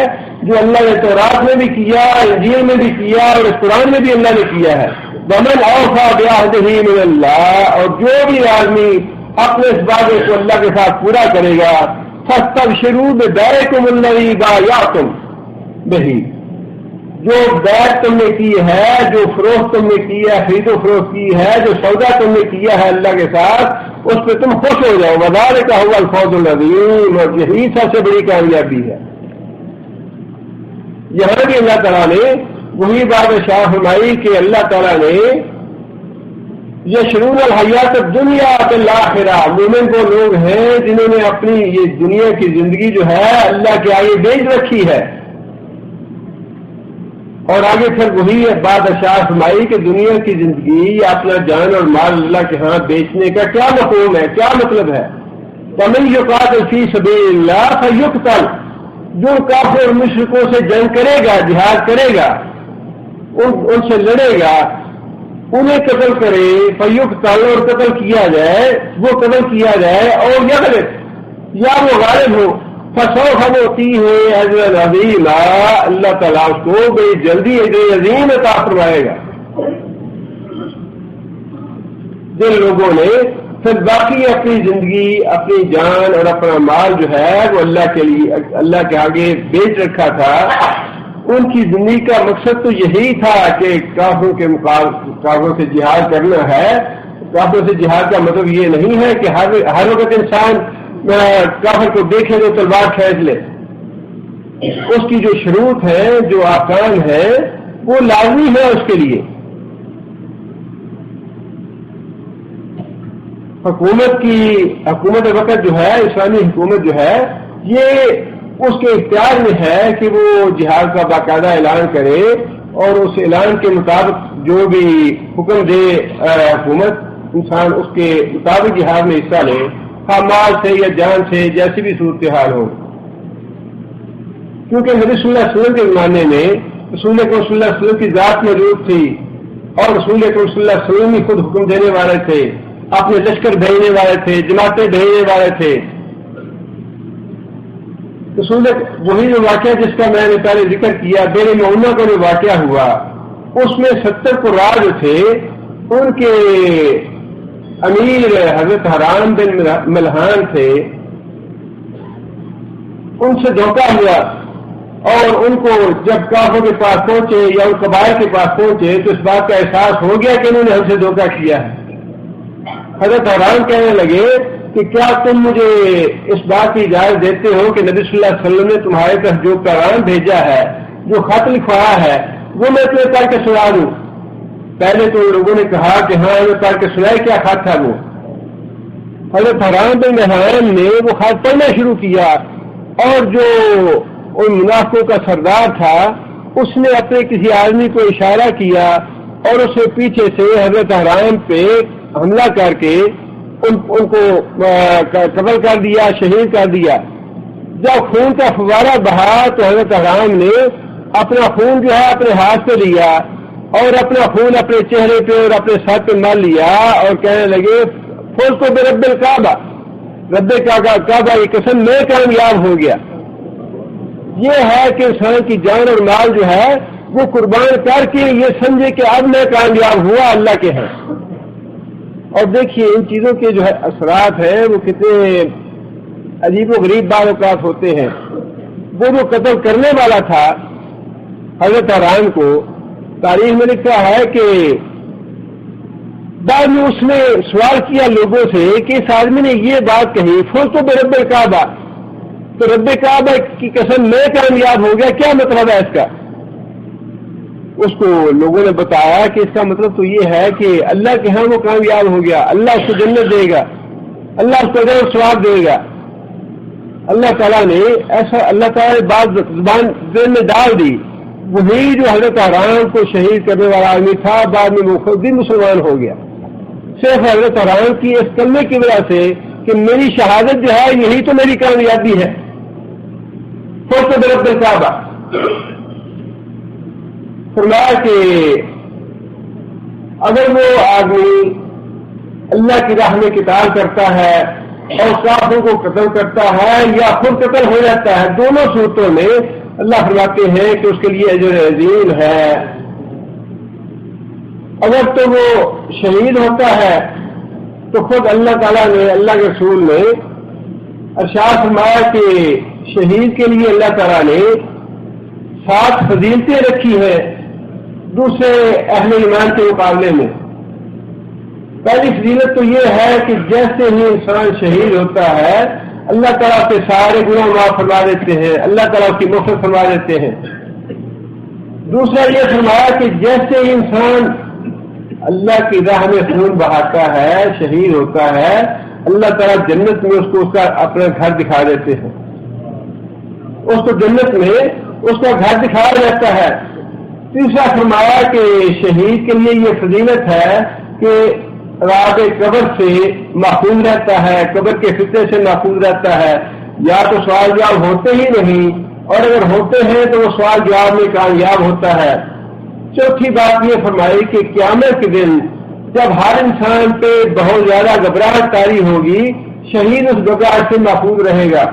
جو اللہ نے تورات میں بھی کیا، انجیل میں بھی کیا، اور اس قرآن میں بھی اللہ نے کیا ہے۔ ومن اوفی بعہدہ من اللہ، اور جو بھی آدمی اپنے اس وعدے کو اللہ کے ساتھ پورا کرے گا، فاستبشروا ببیعکم الذی بایعتم بہ، جو بیعت تم نے کی ہے، جو فروخت تم نے کی ہے، خرید و فروخت کی ہے، جو سودا تم نے کیا ہے اللہ کے ساتھ، اس پہ تم خوش ہو جاؤ، وذالک ھو الفوز العظیم، اور یہی سب سے بڑی کامیابی ہے۔ یہاں بھی اللہ تعالیٰ نے وہی بات ارشاد فرمائی کہ اللہ تعالیٰ نے یشرون الحیات الدنیا بالآخرہ، مومن وہ لوگ ہیں جنہوں نے اپنی یہ دنیا کی زندگی جو ہے اللہ کے آگے بیچ رکھی ہے۔ اور آگے پھر وہی بات ارشاد فرمائی کہ دنیا کی زندگی یا اپنا جان اور مال اللہ کے ہاں بیچنے کا کیا مفہوم ہے، کیا مطلب ہے؟ وَمَن يُقَاتِلْ فِي سَبِيلِ اللَّهِ فَيُقْتَلْ، جو کافر اور مشرکوں سے جنگ کرے گا، جہاد کرے گا، ان سے لڑے گا، انہیں قتل کرے، فَيُقْتَلْ، اور قتل کیا جائے، وہ قتل کیا جائے، اور یغلب، یا وہ غالب ہو، فَسَوْفَ نُؤْتِیہِ أَجْرًا عَظِیمًا، اللہ تعالیٰ اس کو بڑی جلدی اجر عظیم عطا فرمائے گا۔ جن لوگوں نے پھر باقی اپنی زندگی، اپنی جان اور اپنا مال جو ہے وہ اللہ کے لیے، اللہ کے آگے بیچ رکھا تھا، ان کی زندگی کا مقصد تو یہی تھا کہ کافروں سے جہاد کرنا ہے۔ کافروں سے جہاد کا مطلب یہ نہیں ہے کہ ہر وقت انسان کافر کو دیکھے تو تلوار کھینچ لے، اس کی جو شروط ہے، جو ارکان ہے، وہ لازمی ہے اس کے لیے۔ حکومت وقت جو ہے، اسلامی حکومت جو ہے، یہ اس کے اختیار میں ہے کہ وہ جہاد کا باقاعدہ اعلان کرے، اور اس اعلان کے مطابق جو بھی حکم دے حکومت، انسان اس کے مطابق جہاد میں حصہ لے، مال سے یا جان سے، جیسی بھی صورتحال ہو۔ کیونکہ نبی صلی اللہ علیہ وسلم کے زمانے میں رسول اکرم صلی اللہ علیہ وسلم کی ذات موجود تھی، اور رسول اکرم صلی اللہ علیہ وسلم ہی خود حکم دینے والے تھے، اپنے لشکر بھیجنے والے تھے، جماعتیں بھیجنے والے تھے۔ وہی جو واقعہ جس کا میں نے پہلے ذکر کیا، بیر معونہ کا جو واقعہ ہوا، اس میں 70 قراء جو تھے، ان کے امیر حضرت حرام بن ملحان تھے، ان سے دھوکہ ہوا، اور ان کو جب کافروں کے پاس پہنچے یا ان قبائل کے پاس پہنچے تو اس بات کا احساس ہو گیا کہ انہوں نے ہم سے دھوکہ کیا ہے۔ حضرت حرام کہنے لگے کہ کیا تم مجھے اس بات کی اجازت دیتے ہو کہ نبی صلی اللہ علیہ وسلم نے تمہارے طرف جو پیغام بھیجا ہے، جو خط لکھوایا ہے، وہ میں تمہیں پڑھ کے سنا دوں؟ پہلے تو لوگوں نے کہا کہ ہاں ہمیں پڑھ کے سنائے، کیا خط تھا وہ؟ حضرت حرام بن ملحان نے وہ خط پڑھنا شروع کیا، اور جو ان منافقوں کا سردار تھا اس نے اپنے کسی آدمی کو اشارہ کیا اور اسے پیچھے سے حضرت حرام پہ حملہ کر کے ان کو قتل کر دیا، شہید کر دیا۔ جب خون کا فوارہ بہا تو حضرت حرام نے اپنا خون جو ہے اپنے ہاتھ پہ لیا اور اپنا خون اپنے چہرے پہ اور اپنے سر پہ مل لیا اور کہنے لگے فوز کو برب الکعبہ، رب کعبہ کی قسم میں کامیاب ہو گیا۔ یہ ہے کہ انسان کی جان اور مال جو ہے وہ قربان کر کے یہ سمجھے کہ اب میں کامیاب ہوا اللہ کے ہیں۔ اور دیکھیے ان چیزوں کے جو ہے اثرات ہیں وہ کتنے عجیب و غریب بعض اوقات ہوتے ہیں۔ وہ جو قتل کرنے والا تھا حضرت حرام کو، تاریخ میں لکھا ہے کہ بعد میں اس نے سوال کیا لوگوں سے کہ اس آدمی نے یہ بات کہی فوت تو برب کعبہ، تو رب کعبہ کی قسم میں کامیاب ہو گیا، کیا مطلب ہے اس کا؟ اس کو لوگوں نے بتایا کہ اس کا مطلب تو یہ ہے کہ اللہ کے ہاں وہ کامیاب ہو گیا، اللہ اس کو جنت دے گا، اللہ اس کو اجر و ثواب دے گا۔ اللہ تعالیٰ نے ایسا، اللہ تعالیٰ نے بات زبان دل میں ڈال دی۔ وہی جو حضرت حرام کو شہید کرنے والا آدمی تھا، بعد میں وہ خود بھی مسلمان ہو گیا، صرف حضرت حرام کی اس کلمے کی وجہ سے کہ میری شہادت جو ہے یہی تو میری کامیابی ہے۔ فوت برب الکعبہ، فرمایا کہ اگر وہ آدمی اللہ کی راہ میں قتال کرتا ہے اور کافروں کو قتل کرتا ہے یا خود قتل ہو جاتا ہے، دونوں صورتوں میں اللہ فرماتے ہیں کہ اس کے لیے اجر عظیم ہے۔ اگر تو وہ شہید ہوتا ہے تو خود اللہ تعالیٰ نے، اللہ کے رسول نے ارشاد فرمایا کہ شہید کے لیے اللہ تعالیٰ نے 7 فضیلتیں رکھی ہیں دوسرے اہل ایمان کے مقابلے میں۔ پہلی فضیلت تو یہ ہے کہ جیسے ہی انسان شہید ہوتا ہے اللہ تعالیٰ کے سارے گناہ معاف فرما دیتے ہیں، اللہ تعالیٰ کی مغفرت فرما دیتے ہیں۔ دوسرا یہ فرمایا کہ جیسے ہی انسان اللہ کی راہ میں خون بہاتا ہے، شہید ہوتا ہے، اللہ تعالیٰ جنت میں اس کو اس کا اپنا گھر دکھا دیتے ہیں، اس کو جنت میں اس کا گھر دکھایا جاتا ہے۔ تیسرا فرمایا کہ شہید کے لیے یہ فضیلت ہے کہ عذاب قبر سے محفوظ رہتا ہے، قبر کے فتنے سے محفوظ رہتا ہے، یا تو سوال جواب ہوتے ہی نہیں، اور اگر ہوتے ہیں تو وہ سوال جواب میں کامیاب ہوتا ہے۔ چوتھی بات یہ فرمائی کہ قیامت کے دن جب ہر انسان پہ بہت زیادہ گھبراہٹ طاری ہوگی، شہید اس گھبراہٹ سے محفوظ رہے گا۔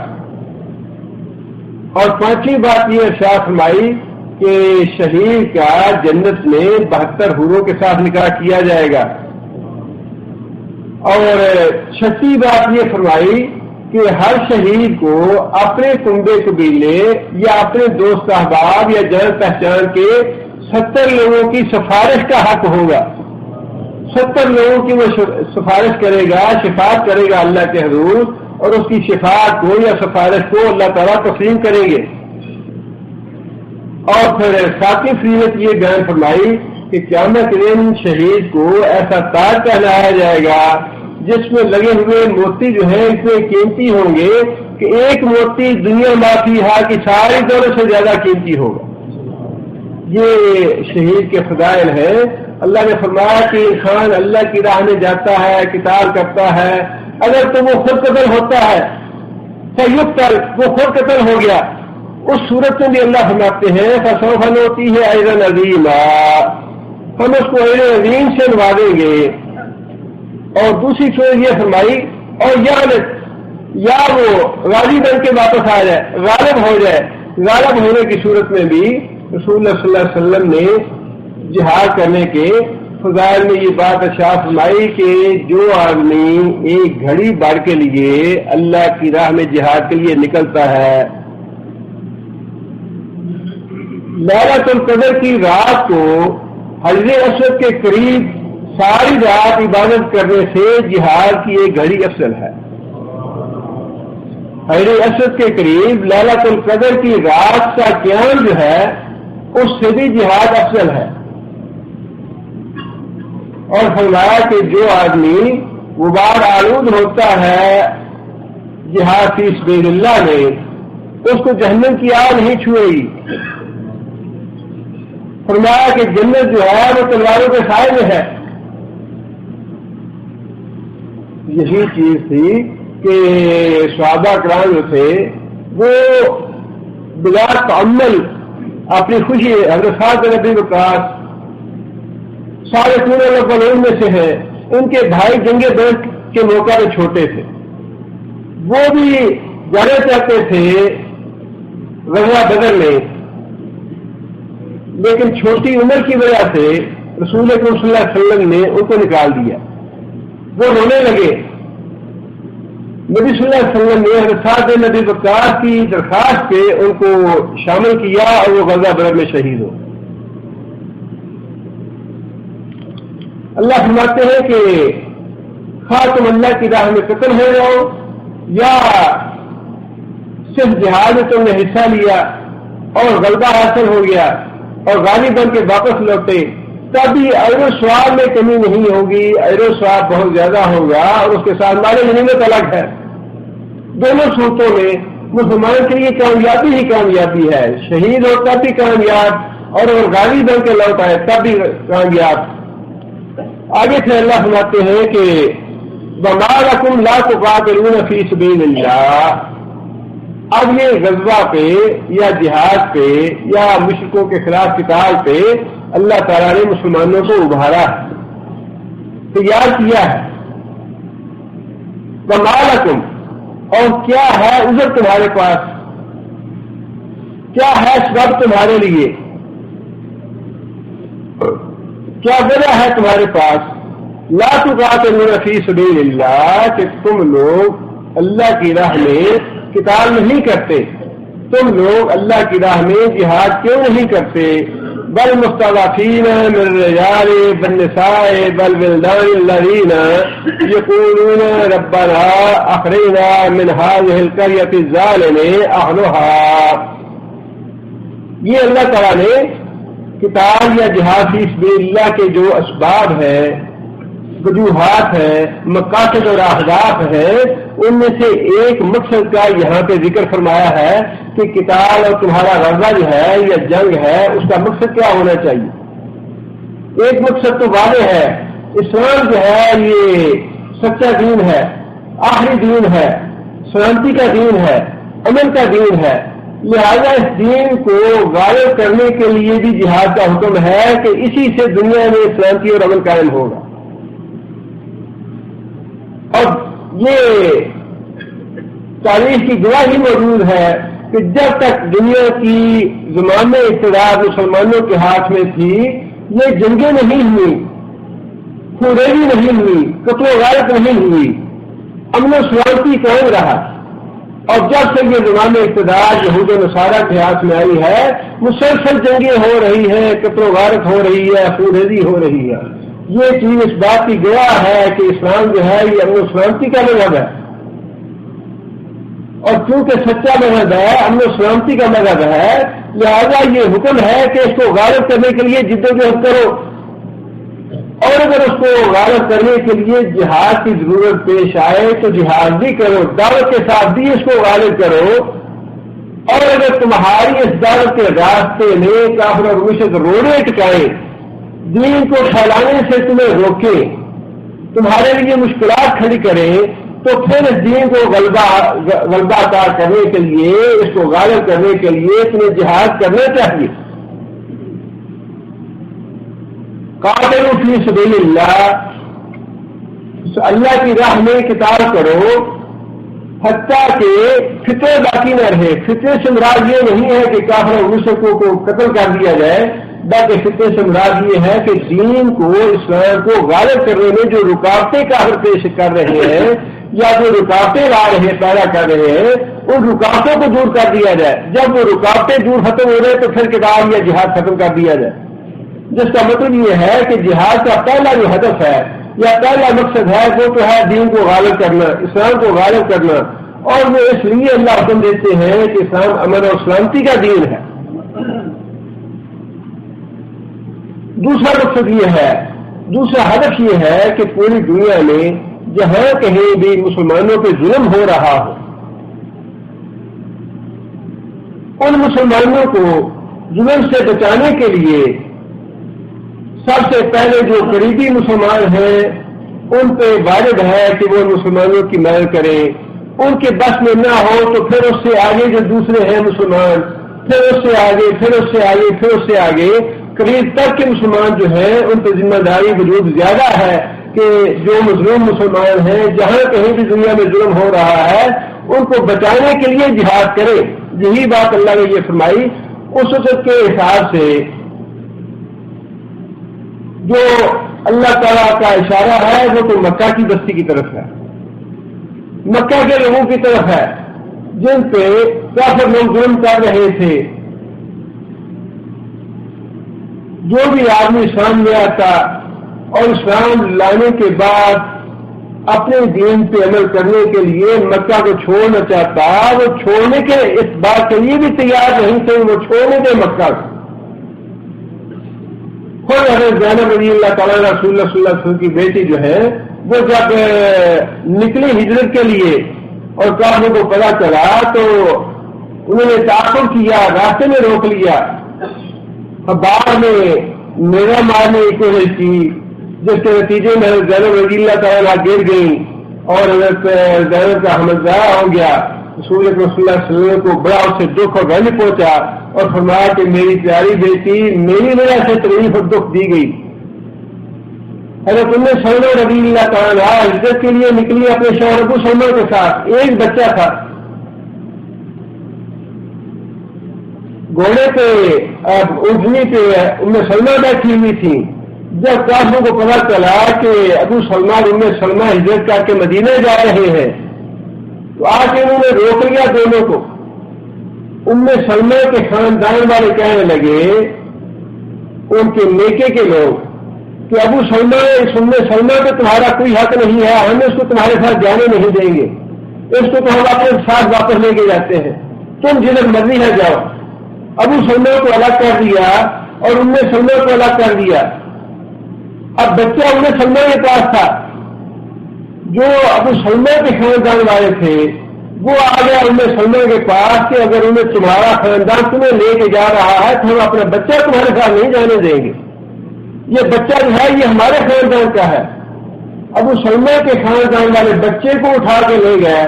اور پانچویں بات یہ ارشاد فرمائی کہ شہید کا جنت میں 72 حوروں کے ساتھ نکاح کیا جائے گا۔ اور چھٹی بات یہ فرمائی کہ ہر شہید کو اپنے کنبے قبیلے یا اپنے دوست احباب یا جان پہچان کے 70 لوگوں کی سفارش کا حق ہوگا۔ 70 لوگوں کی وہ سفارش کرے گا، شفاعت کرے گا اللہ کے حضور، اور اس کی شفاعت کو یا سفارش کو اللہ تعالیٰ تسلیم کریں گے۔ اور پھر 7ویں فضیلت یہ بیان فرمائی کہ قیامت کے دن شہید کو ایسا تاج پہنایا جائے گا جس میں لگے ہوئے موتی جو ہیں اتنے قیمتی ہوں گے کہ ایک موتی دنیا مافیہا کی ساری دولت سے زیادہ قیمتی ہوگا۔ یہ شہید کے فضائل ہیں۔ اللہ نے فرمایا کہ انسان اللہ کی راہ میں جاتا ہے، قتال کرتا ہے، اگر تو وہ خود قتل ہوتا ہے، فیقتل، وہ خود قتل ہو گیا، اس صورت میں بھی اللہ فرماتے ہیں فسوف نؤتیہ اجرا عظیما، ہم اس کو اجر عظیم سے نوازیں گے۔ اور دوسری صورت یہ فرمائی اور یا وہ غازی بن کے واپس آ جائے، غالب ہو جائے۔ غالب ہونے کی صورت میں بھی رسول اللہ صلی اللہ علیہ وسلم نے جہاد کرنے کے فضائل میں یہ بات ارشاد فرمائی کہ جو آدمی ایک گھڑی بھر کے لیے اللہ کی راہ میں جہاد کے لیے نکلتا ہے، لیلۃ القدر کی رات کو حجر اسود کے قریب ساری رات عبادت کرنے سے جہاد کی ایک گھڑی افضل ہے۔ حجر اسود کے قریب لیلۃ القدر کی رات کا قیام جو ہے اس سے بھی جہاد افضل ہے۔ اور فرمایا کہ جو آدمی غبار آلود ہوتا ہے جہاد فی سبیل اللہ میں، اس کو جہنم کی آگ نہیں چھوئے گی۔ فرمایا کہ جنت جو ہے وہ تلواروں کے سائے میں ہے۔ یہی چیز تھی کہ صحابہ کرام جو تھے وہ بلا تعمل اپنی خوشی حضرت سعد بن ابی وقاص سارے پورے لوگوں میں سے ہیں، ان کے بھائی جنگ بدر کے موقع میں چھوٹے تھے، وہ بھی جانا چاہتے تھے غزوہ بدر میں، لیکن چھوٹی عمر کی وجہ سے رسول اکرم صلی اللہ علیہ وسلم نے ان کو نکال دیا۔ وہ رونے لگے۔ نبی صلی اللہ علیہ وسلم نے حضرت سعد بن ابی وقاص کی درخواست پہ ان کو شامل کیا اور وہ غزوہ بدر میں شہید ہو۔ اللہ فرماتے ہیں کہ خواہ تم اللہ کی راہ میں قتل ہو جاؤ یا صرف جہاد میں تم نے حصہ لیا اور غلبہ حاصل ہو گیا اور غالب بن کے واپس لوٹے، تبھی اجر و ثواب میں کمی نہیں ہوگی، اجر و ثواب بہت زیادہ ہوگا، اور اس کے ساتھ مال غنیمت الگ ہے۔ دونوں صورتوں میں مسلمان کے لیے کامیابی ہی کامیابی ہے، شہید ہو تب بھی کامیاب اور اگر غازی بن کے لوٹ آئے تب بھی کامیاب۔ آگے سے اللہ فرماتے ہیں کہ وَمَا لَكُمْ لَا تُقَاتِلُونَ فِي سَبِيلِ اللَّهِ۔ اب یہ غزوہ پہ یا جہاد پہ یا مشرکوں کے خلاف قتال پہ اللہ تعالیٰ نے مسلمانوں کو ابھارا ہے، تیار کیا ہے۔ وَمَا لَكُمْ، اور کیا ہے عذر تمہارے پاس، کیا ہے سبب تمہارے لیے، کیا وجہ ہے تمہارے پاس لا تقاتلون فی سبیل اللہ کہ تم لوگ اللہ کی راہ میں قتال نہیں کرتے، تم لوگ اللہ کی راہ میں جہاد کیوں نہیں کرتے؟ بل مستضعفین من الرجال والنساء والولدان الذین یقولون ربنا اخرجنا من هذه القرية الظالم اهلها۔ یہ اللہ تعالیٰ نے قتال یا جہاد فی سبیل اللہ کے جو اسباب ہیں، وجوہات ہیں، مقاصد اور اہداف ہیں، ان میں سے ایک مقصد کا یہاں پہ ذکر فرمایا ہے کہ قتال اور تمہارا غزہ جو ہے یا جنگ ہے اس کا مقصد کیا ہونا چاہیے۔ ایک مقصد تو واضح ہے، اسلام جو ہے یہ سچا دین ہے، آخری دین ہے، سلامتی کا دین ہے، امن کا دین ہے، لہذا اس دین کو غالب کرنے کے لیے بھی جہاد کا حکم ہے کہ اسی سے دنیا میں سلامتی اور امن قائم ہوگا۔ اور یہ تاریخ کی گواہی موجود ہے کہ جب تک دنیا کی زمان اقتدار مسلمانوں کے ہاتھ میں تھی یہ جنگیں نہیں ہوئی، خوریزی نہیں ہوئی، قتل و غارت نہیں ہوئی، امن و سلامتی قائم رہا۔ اور جب سے یہ زمان اقتدار یہود و نصارہ کے ہاتھ میں آئی ہے مسلسل جنگیں ہو رہی ہیں، قتل و غارت ہو رہی ہے، خوریزی ہو رہی ہے۔ یہ چیز اس بات کی گواہ ہے کہ اسلام جو ہے یہ امن و سلامتی کا مذہب ہے، اور چونکہ سچا مذہب ہے، امن و سلامتی کا مذہب ہے، لہذا یہ حکم ہے کہ اس کو غالب کرنے کے لیے جدوجہد کرو، اور اگر اس کو غالب کرنے کے لیے جہاد کی ضرورت پیش آئے تو جہاد بھی کرو، دعوت کے ساتھ بھی اس کو غالب کرو، اور اگر تمہاری اس دعوت کے راستے میں کافر اور مشرک روڑے ٹکائیں، دین کو پھیلانے سے تمہیں روکیں، تمہارے لیے مشکلات کھڑی کریں، تو پھر اس دین کو غلبہ عطا کرنے کے لیے، اس کو غالب کرنے کے لیے تمہیں جہاد کرنا چاہیے۔ قاتلوا فی سبیل اللہ، اللہ کی راہ میں قتال کرو حتیٰ کہ فتنے باقی نہ رہے۔ فتنے سے مراد یہ نہیں ہے کہ کافر اور مشرکوں کو قتل کر دیا جائے، بلکہ فتنے سے مراد یہ ہے کہ دین کو، اسلام کو غالب کرنے میں جو رکاوٹیں کافر پیش کر رہے ہیں یا جو رکاوٹیں لا رہے پیدا کر رہے ہیں ان رکاوٹوں کو دور کر دیا جائے۔ جب وہ رکاوٹیں دور ختم ہو رہے تو پھر قتال یا جہاد ختم کر دیا جائے، جس کا مطلب یہ ہے کہ جہاد کا پہلا جو ہدف ہے یا پہلا مقصد ہے وہ تو ہے دین کو غالب کرنا، اسلام کو غالب کرنا، اور وہ اس لیے اللہ حکم دیتے ہیں کہ اسلام امن اور سلامتی کا دین ہے۔ دوسرا مقصد یہ ہے، دوسرا ہدف یہ ہے کہ پوری دنیا میں جہاں کہیں بھی مسلمانوں پہ ظلم ہو رہا ہو ان مسلمانوں کو ظلم سے بچانے کے لیے سب سے پہلے جو قریبی مسلمان ہیں ان پہ واجب ہے کہ وہ مسلمانوں کی مدد کریں، ان کے بس میں نہ ہو تو پھر اس سے آگے جو دوسرے ہیں مسلمان، پھر اس سے آگے، پھر اس سے آگے، پھر اس سے آگے، قریب تک کے مسلمان جو ہیں ان پہ ذمہ داری وجود زیادہ ہے کہ جو مظلوم مسلمان ہیں جہاں کہیں بھی دنیا میں ظلم ہو رہا ہے ان کو بچانے کے لیے جہاد کرے۔ یہی بات اللہ نے یہ فرمائی۔ اس وقت کے حساب سے جو اللہ تعالیٰ کا اشارہ ہے وہ تو مکہ کی بستی کی طرف ہے، مکہ کے لوگوں کی طرف ہے جن پہ کافر لوگ ظلم کر رہے تھے۔ جو بھی آدمی سامنے آتا اور اسلام لانے کے بعد اپنے دین پہ عمل کرنے کے لیے مکہ کو چھوڑنا چاہتا، وہ چھوڑنے کے اس بات کے لیے بھی تیار نہیں تھے، وہ چھوڑنے کے مکہ کو. خود حضرت زینب رضی اللہ تعالیٰ رسول اللہ صلی اللہ علیہ وسلم کی بیٹی جو ہے وہ جب نکلی ہجرت کے لیے اور کافروں کو پتا چلا تو انہوں نے تعاقب کیا، راستے میں روک لیا، بعد میں میرا مارنے کی کوشش کی، جس کے نتیجے میں حضرت زینب رضی اللہ تعالیٰ گر گئی اور حضرت زینب کا حمل ضائع ہو گیا. رسول اللہ صلی اللہ علیہ وسلم کو بڑا اس سے دکھ اور رنج پہنچا اور فرمایا کہ میری پیاری بیٹی میری وجہ سے تکلیف اور دکھ دی گئی. حضرت ام سلمہ رضی اللہ تعالیٰ ہجرت کے لیے نکلی اپنے شوہر ابو سلمہ کے ساتھ، ایک بچہ تھا، گھوڑے پہ اونٹنی پہ ام سلمہ بیٹھی ہوئی تھی. جب کافروں کو پتا چلا کہ ابو سلمہ اور ام سلمہ ہجرت کر کے مدینہ جا رہے ہیں تو آ کے انہوں نے روک لیا دونوں کو. ام سلمہ کے خاندان والے کہنے لگے، ان کے میکے کے لوگ، کہ ابو سلمہ اس ام سلمہ پہ تمہارا کوئی حق نہیں ہے، ہم اس کو تمہارے ساتھ جانے نہیں دیں گے، اس کو تو ہم اپنے ساتھ واپس لے کے جاتے ہیں، تم جدھر مرضی ہے جاؤ. ابو سلمہ کو الگ کر دیا اور ام سلمہ کو الگ کر دیا. اب بچہ ام سلمہ کے پاس تھا، جو ابو سلمہ کے خاندان والے تھے وہ آ گیا ام سلمہ کے پاس کہ اگر انہیں تمہارا خاندان تمہیں لے کے جا رہا ہے تو ہم اپنا بچہ تمہارے ساتھ نہیں جانے دیں گے، یہ بچہ جو ہے یہ ہمارے خاندان کا ہے. ابو سلمہ کے خاندان والے بچے کو اٹھا کے لے گئے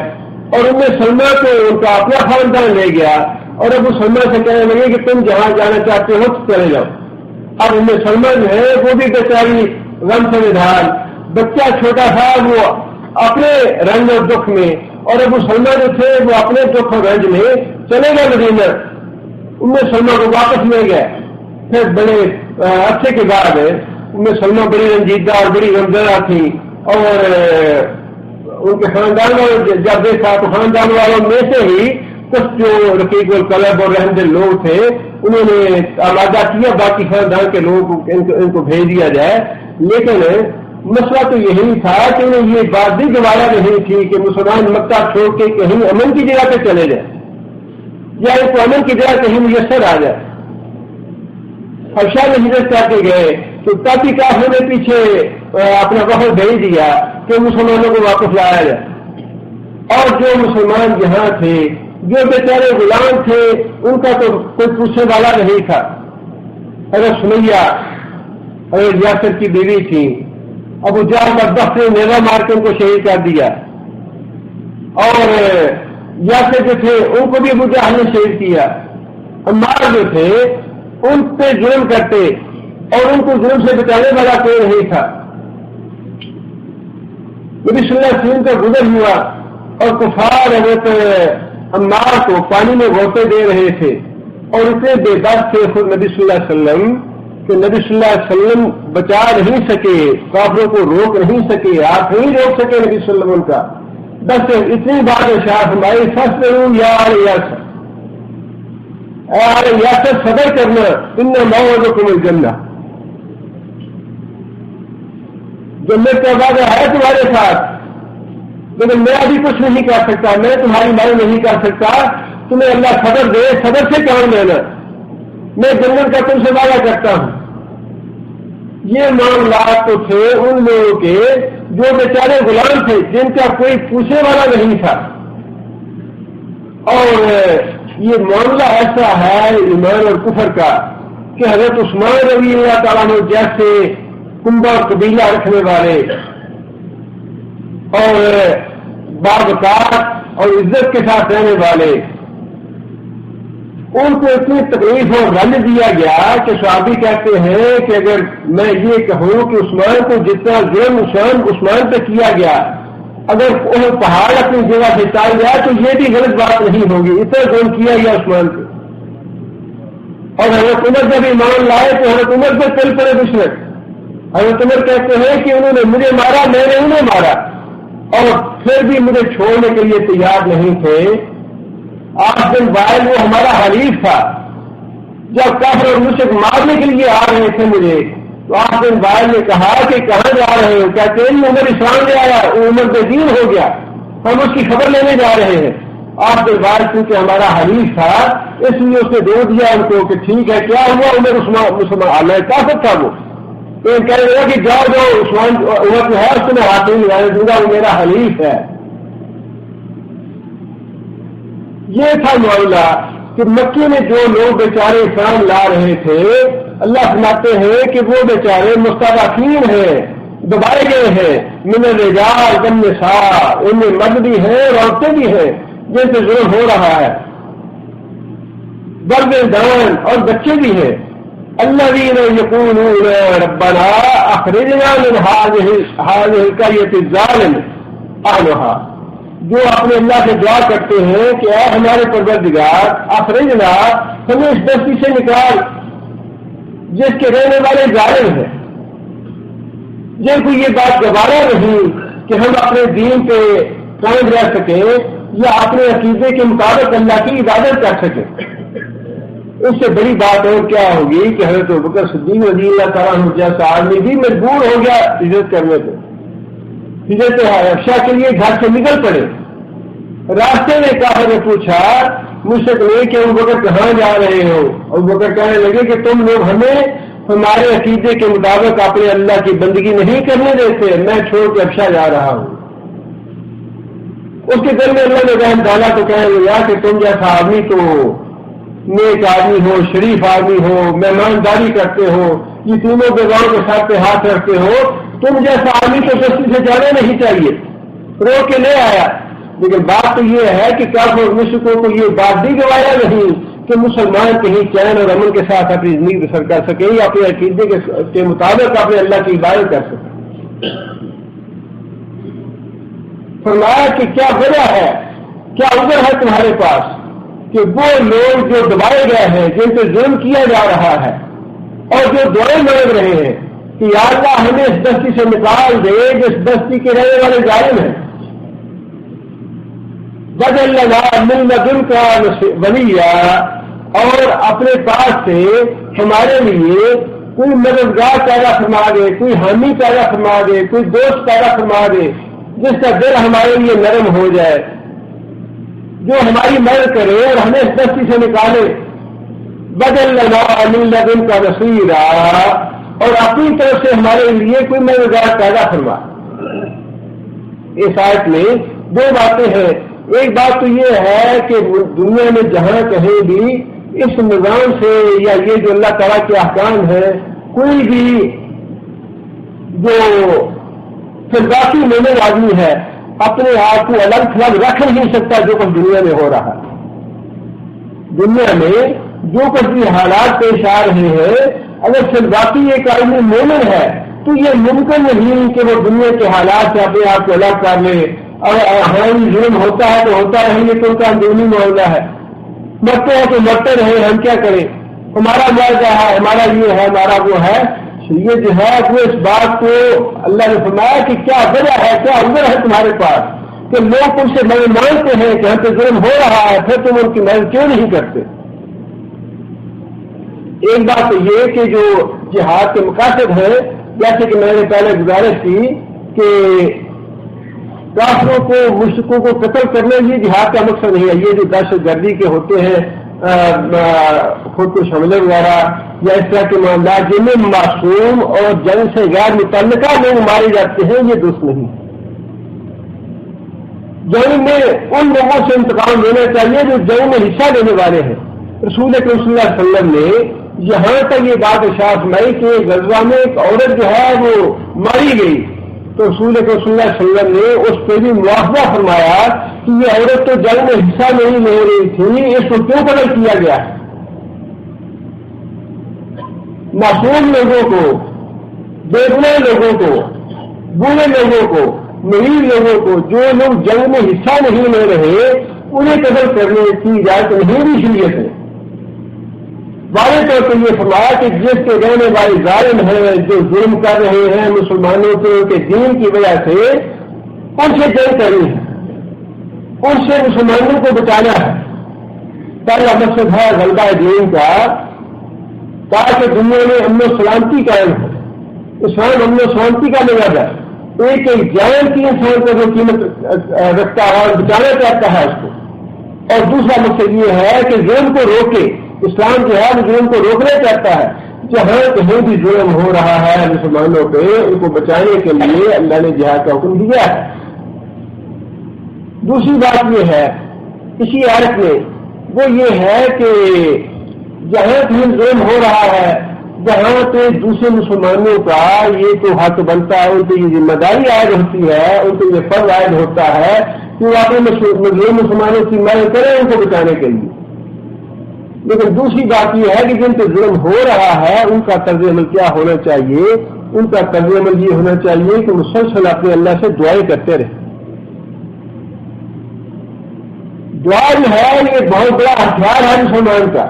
اور ام سلمہ کو ان کا اپنا خاندان لے گیا اور ابو سلمہ سے کہنے لگے کہ تم جہاں جانا چاہتے ہو تو چلے جاؤ. اب ام سلمہ جو ہے وہ بھی بیچاری غم سے نڈھال، بچہ چھوٹا تھا وہ اپنے رنج اور دکھ میں، اور ابو سلمہ جو تھے وہ اپنے دکھ اور رنج میں چلے گئے مدینہ. ام سلمہ کو واپس لے گئے. پھر بڑے عرصے کے بعد ام سلمہ بڑی رنجیدہ اور بڑی غمزدہ تھی اور ان کے خاندان والوں جب دیکھا تو خاندان والوں میں سے ہی کچھ جو رقیق القلب اور رحم دل لوگ تھے انہوں نے آمادہ کیا باقی خاندان کے لوگوں کو ان کو بھیج دیا جائے. لیکن مسئلہ تو یہی تھا کہ انہیں یہ بات بھی گوارا نہیں تھی کہ مسلمان مکہ چھوڑ کے کہیں امن کی جگہ پہ چلے جائیں یا ان کو امن کی جگہ کہیں میسر آ جائے. حبشہ میں ہجرت کر کے گئے تو کافی کافروں نے پیچھے اپنا وفد بھیج دیا کہ مسلمانوں کو واپس لایا جائے. اور جو مسلمان یہاں تھے جو بیچارے غلام تھے ان کا تو کوئی پوچھنے والا نہیں تھا. حضرت سمیہ حضرت یاسر کی بیوی تھی، ابو جہل کا دست نے نیزہ مار کے ان کو شہید کر دیا اور یاسر جو تھے ان کو بھی ابو جہل نے شہید کیا. عمار جو تھے ان پہ ظلم کرتے اور ان کو ظلم سے بچانے والا کوئی نہیں تھا. نبی صلی اللہ علیہ وسلم کا گزر ہوا اور کفار حضرت عمار کو پانی میں غوطے دے رہے تھے اور اتنے بے بس تھے خود نبی صلی اللہ علیہ وسلم کہ نبی صلی اللہ علیہ وسلم بچا نہیں سکے، کافروں کو روک نہیں سکے، آپ نہیں روک سکے نبی صلی اللہ علیہ وسلم کا. بس اتنی بات ارشاد ہماری فصل یا یاسر، یاسر صبر کرنا، ان موعدکم الجنہ، جنت کا وعدہ ہے تمہارے ساتھ، لیکن میں ابھی کچھ نہیں کر سکتا، میں تمہاری مدد نہیں کر سکتا، تمہیں اللہ صبر دے، صبر سے کام لینا، میں جنت کا تم سے وعدہ کرتا ہوں. یہ معاملات تو تھے ان لوگوں کے جو بیچارے غلام تھے جن کا کوئی پوچھنے والا نہیں تھا. اور یہ معاملہ ایسا ہے ایمان اور کفر کا کہ حضرت عثمان رضی اللہ تعالیٰ عنہ جیسے کنبہ قبیلہ رکھنے والے اور باوقار اور عزت کے ساتھ رہنے والے، ان کو اتنی تکلیف اور رنج دیا گیا کہ صحابی کہتے ہیں کہ اگر میں یہ کہوں کہ عثمان کو جتنا ظلم عثمان پہ کیا گیا اگر وہ پہاڑ اپنی جگہ سے ٹال گیا تو یہ بھی غلط بات نہیں ہوگی، اتنا ظلم کیا گیا عثمان پہ. اور حضرت عمر جب ایمان لائے تو حضرت عمر پہ چل پڑے دشمن. حضرت عمر کہتے ہیں کہ انہوں نے مجھے مارا، میں نے انہیں مارا، اور پھر بھی مجھے چھوڑنے کے لیے تیار نہیں تھے. 8 دن بعد وہ ہمارا حلیف تھا، جب کافر اور مشرک مارنے کے لیے آ رہے تھے مجھے تو آپ بن وائل نے کہا کہ کہاں جا رہے ہو؟ کہتے ہیں عمر اسلام لے آیا، عمر بے دین ہو گیا، ہم اس کی خبر لینے جا رہے ہیں۔ آپ بن وائل چونکہ ہمارا حریف تھا اس لیے اس نے دو دیا ان کو کہ ٹھیک ہے کیا ہوا، عمر مسلمان علیہ طاقت تھا وہ، تو کہنے لگا کہ جاؤ جاؤ عثمان عمر جو ہے اس کو میں ہاتھ نہیں لگانے دوں گا، وہ میرا حلیف ہے۔ یہ تھا معاملہ کہ مکے میں جو لوگ بیچارے اسلام لا رہے تھے، اللہ فرماتے ہیں کہ وہ بیچارے مستضعفین ہیں، دبائے گئے ہیں، من الرجال والنساء، ان میں مرد بھی ہیں اور عورتیں بھی ہیں جن سے ظلم ہو رہا ہے، والولدان اور بچے بھی ہیں، الذین یقولون ربنا اخرجنا من هذه القرية الظالم اهلها، جو اپنے اللہ سے دعا کرتے ہیں کہ اے ہمارے پروردگار اخرجنا، ہمیں اس بستی سے نکال جس کے رہنے والے ظالم ہیں، جن کو یہ بات گوارا نہیں کہ ہم اپنے دین پہ قائم رہ سکیں یا اپنے عقیدے کے مطابق اللہ کی عبادت کر سکیں۔ اس سے بڑی بات اور کیا ہوگی کہ حضرت ابوبکر صدیق رضی اللہ تعالیٰ عنہ جیسا آدمی بھی مجبور ہو گیا ہجرت کرنے پہ، ہجرت حبشہ کے لیے گھر سے نکل پڑے۔ راستے میں کہا نے پوچھا مجھ سے کہ ابوبکر کہاں جا رہے ہو؟ ابوبکر کہنے لگے کہ تم لوگ ہمیں ہمارے عقیدے کے مطابق اپنے اللہ کی بندگی نہیں کرنے دیتے، میں چھوڑ کے حبشہ جا رہا ہوں۔ اس کے دل میں اللہ نے رحم ڈالا تو کہنے لگا کہ تم جیسا آدمی تو نیک آدمی ہو، شریف آدمی ہو، مہمانداری کرتے ہو، یتیموں بیواؤں کے ساتھ ہاتھ رکھتے ہو، تم جیسا آدمی تو بستی سے جانا نہیں چاہیے، رو کے لے آیا۔ لیکن بات تو یہ ہے کہ کافر مشرکوں کو یہ بات بھی گوایا نہیں کہ مسلمان کہیں چین اور امن کے ساتھ اپنی زندگی بسر کر سکے یا اپنے عقیدے کے مطابق اپنے اللہ کی عبادت کر سکے۔ فرمایا کہ کیا وجہ ہے، کیا عذر ہے تمہارے پاس کہ وہ لوگ جو دبائے گئے ہیں، جن پہ ظلم کیا جا رہا ہے اور جو دعائیں مانگ رہے ہیں کہ یا اللہ ہمیں اس بستی سے نکال دے جس بستی کے رہنے والے ظالم ہیں، بدل لنا من لدنک ولیہ، اور اپنے پاس سے ہمارے لیے کوئی مددگار پیدا فرما دے، کوئی حامی پیدا فرما دے، کوئی دوست پیدا فرما دے جس کا دل ہمارے لیے نرم ہو جائے، جو ہماری مدد کرے اور ہمیں اس بستی سے نکالے۔ بدل لنا من لدنک نصیرا، اور اپنی طرف سے ہمارے لیے کوئی مددگار پیدا فرما۔ اس آیت میں دو باتیں ہیں، ایک بات تو یہ ہے کہ دنیا میں جہاں کہیں بھی اس نظام سے یا یہ جو اللہ تعالیٰ کے احکام ہے، کوئی بھی جو فرداسی مومن آدمی ہے اپنے آپ کو الگ تھلگ رکھ نہیں سکتا جو کچھ دنیا میں ہو رہا ہے۔ دنیا میں جو کچھ بھی حالات پیش آ رہے ہیں، اگر فرداسی ایک آدمی مومن ہے تو یہ ممکن نہیں کہ وہ دنیا کے حالات سے اپنے آپ کو الگ کر لے، اور ہماری ظلم ہوتا ہے تو ہوتا رہے، یہ تو ان کا اندرونی معاملہ ہے، مرتے ہیں تو مرتے رہے، ہم کیا کریں، ہمارا معاوضہ ہے، ہمارا یہ ہے، ہمارا وہ ہے۔ یہ جو ہے وہ اس بات کو اللہ نے فرمایا کہ کیا وجہ ہے، کیا عذر ہے تمہارے پاس کہ لوگ ان سے مدد مانگتے ہیں کہ ہم پہ ظلم ہو رہا ہے، پھر تم ان کی مدد کیوں نہیں کرتے۔ ایک بات تو یہ کہ جو جہاد کے مقاصد ہیں، جیسے کہ میں نے پہلے گزارش کی کہ کافروں کو مشرکوں کو قتل کرنے یہ جہاد کا مقصد نہیں ہے، یہ جو دہشت گردی کے ہوتے ہیں خود کش حملے وغیرہ یا اس طرح کے معاملات جن میں معصوم اور جنگ سے غیر متعلقہ لوگ مارے جاتے ہیں، یہ درست نہیں۔ جنگ میں ان لوگوں سے انتقام لینا چاہیے جو جنگ میں حصہ لینے والے ہیں۔ رسول اکرم صلی اللہ علیہ وسلم نے یہاں تک یہ بات ارشاد فرمائی کہ غزوہ میں ایک عورت جو ہے وہ ماری گئی تو رسول اکرم صلی اللہ علیہ وسلم نے اس پہ بھی مواخذہ فرمایا کہ یہ عورت تو جنگ میں حصہ نہیں لے رہی تھی، اس کو کیوں قتل کیا گیا؟ معصوم لوگوں کو، بے گناہ لوگوں کو، بوڑھے لوگوں کو، مریض لوگوں کو، جو لوگ جنگ میں حصہ نہیں لے رہے انہیں قتل کرنے کی اجازت نہیں دی شریعت ہے۔ واضح طور پر یہ فرمایا کہ جس کے رہنے والے ظالم ہیں، جو ظلم کر رہے ہیں مسلمانوں کے دین کی وجہ سے، ان سے جنگ کرنی ہے، ان سے مسلمانوں کو بچانا ہے۔ پہلا مقصد ہے غلبہ دین کا، تاکہ دنیا میں امن و سلامتی قائم ہو، اسلام امن و سلامتی کا مذہب ہے. ایک ایک جان کی انسان کو جو قیمت رکھتا ہے اور بچانا چاہتا ہے اس کو. اور دوسرا مقصد یہ ہے کہ ظلم کو روکے. اسلام جو ہے وہ ظلم کو روکنا چاہتا ہے. جہاں کہیں بھی ظلم ہو رہا ہے مسلمانوں پہ ان کو بچانے کے لیے اللہ نے جہاد کا حکم دیا ہے. دوسری بات یہ ہے اسی آیت میں وہ یہ ہے کہ جہاں کہیں ظلم ہو رہا ہے جہاں پہ دوسرے مسلمانوں کا یہ تو حق بنتا ہے ان پہ یہ ذمہ داری عائد ہوتی ہے ان پہ یہ فرض عائد ہوتا ہے کہ وہ اپنے مسلمانوں کی مدد کریں ان کو بچانے کے لیے. لیکن دوسری بات یہ ہے کہ جن پہ ظلم ہو رہا ہے ان کا طرز عمل کیا ہونا چاہیے. ان کا طرز عمل یہ ہونا چاہیے کہ مسلسل اپنے اللہ سے دعائیں کرتے رہے. دعا جو ہے یہ بہت بڑا ہتھیار ہے مسلمان کا.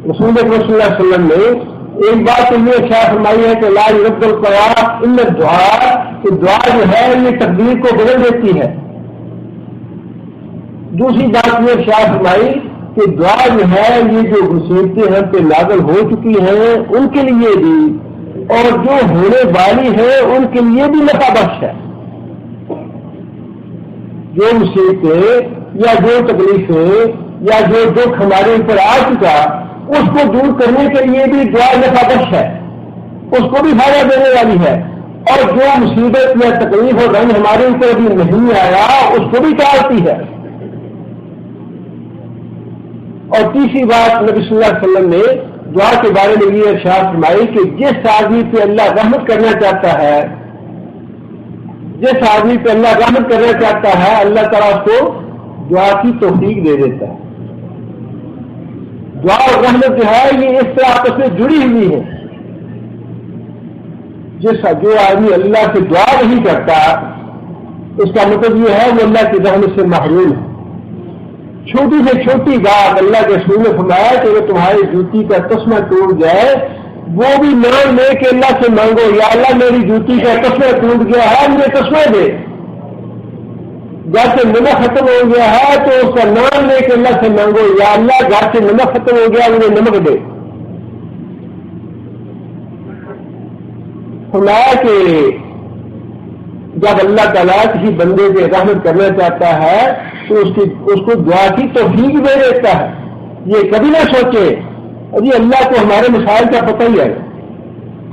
رسول اللہ صلی اللہ علیہ وسلم نے ایک بات تو یہ خیال فرمائی ہے کہ لا يرد القضاء الا الدعاء کہ دعا جو ہے یہ تقدیر کو بدل دیتی ہے. دوسری بات یہ خیال فرمائی کہ دعا جو ہے یہ جو مصیبتیں ہم پہ نازل ہو چکی ہیں ان کے لیے بھی اور جو ہونے والی ہے ان کے لیے بھی نفع بخش ہے. جو مصیبتیں یا جو تکلیفیں یا جو دکھ ہمارے اوپر آ چکا اس کو دور کرنے کے لیے بھی دعا نفع بخش ہے. اس کو بھی فائدہ دینے والی ہے. اور جو مصیبت یا تکلیف اور رنج ہمارے اوپر ابھی نہیں آیا اس کو بھی ٹالتی ہے. اور تیسری بات نبی صلی اللہ علیہ وسلم نے دعا کے بارے میں یہ ارشاد فرمائی کہ جس آدمی پہ اللہ رحمت کرنا چاہتا ہے جس آدمی پہ اللہ رحمت کرنا چاہتا ہے اللہ تعالیٰ اس کو دعا کی توفیق دے دیتا ہے. دعا اور رحمت جو ہے یہ اس طرح آپس میں جڑی ہوئی ہے. جو آدمی اللہ سے دعا نہیں کرتا اس کا مطلب یہ ہے وہ اللہ کی رحمت سے محروم ہے. چھوٹی سے چھوٹی بات اللہ کے رسول نے فرمایا کہ اگر تمہاری جوتی کا تسمہ ٹوٹ جائے وہ بھی نام لے کے اللہ سے مانگو یا اللہ میری جوتی کا تسمہ ٹوٹ گیا ہے مجھے تسمہ دے. گھر سے نمک ختم ہو گیا ہے تو اس کا نام لے کے اللہ سے مانگو یا اللہ گھر سے نمک ختم ہو گیا مجھے نمک دے. فرمایا کہ جب اللہ تعالیٰ کسی بندے پہ رحمت کرنا چاہتا ہے تو اس کو دعا کی توفیق دے دیتا ہے. یہ کبھی نہ سوچے ابھی اللہ کو ہمارے مسائل کا پتہ ہی ہے.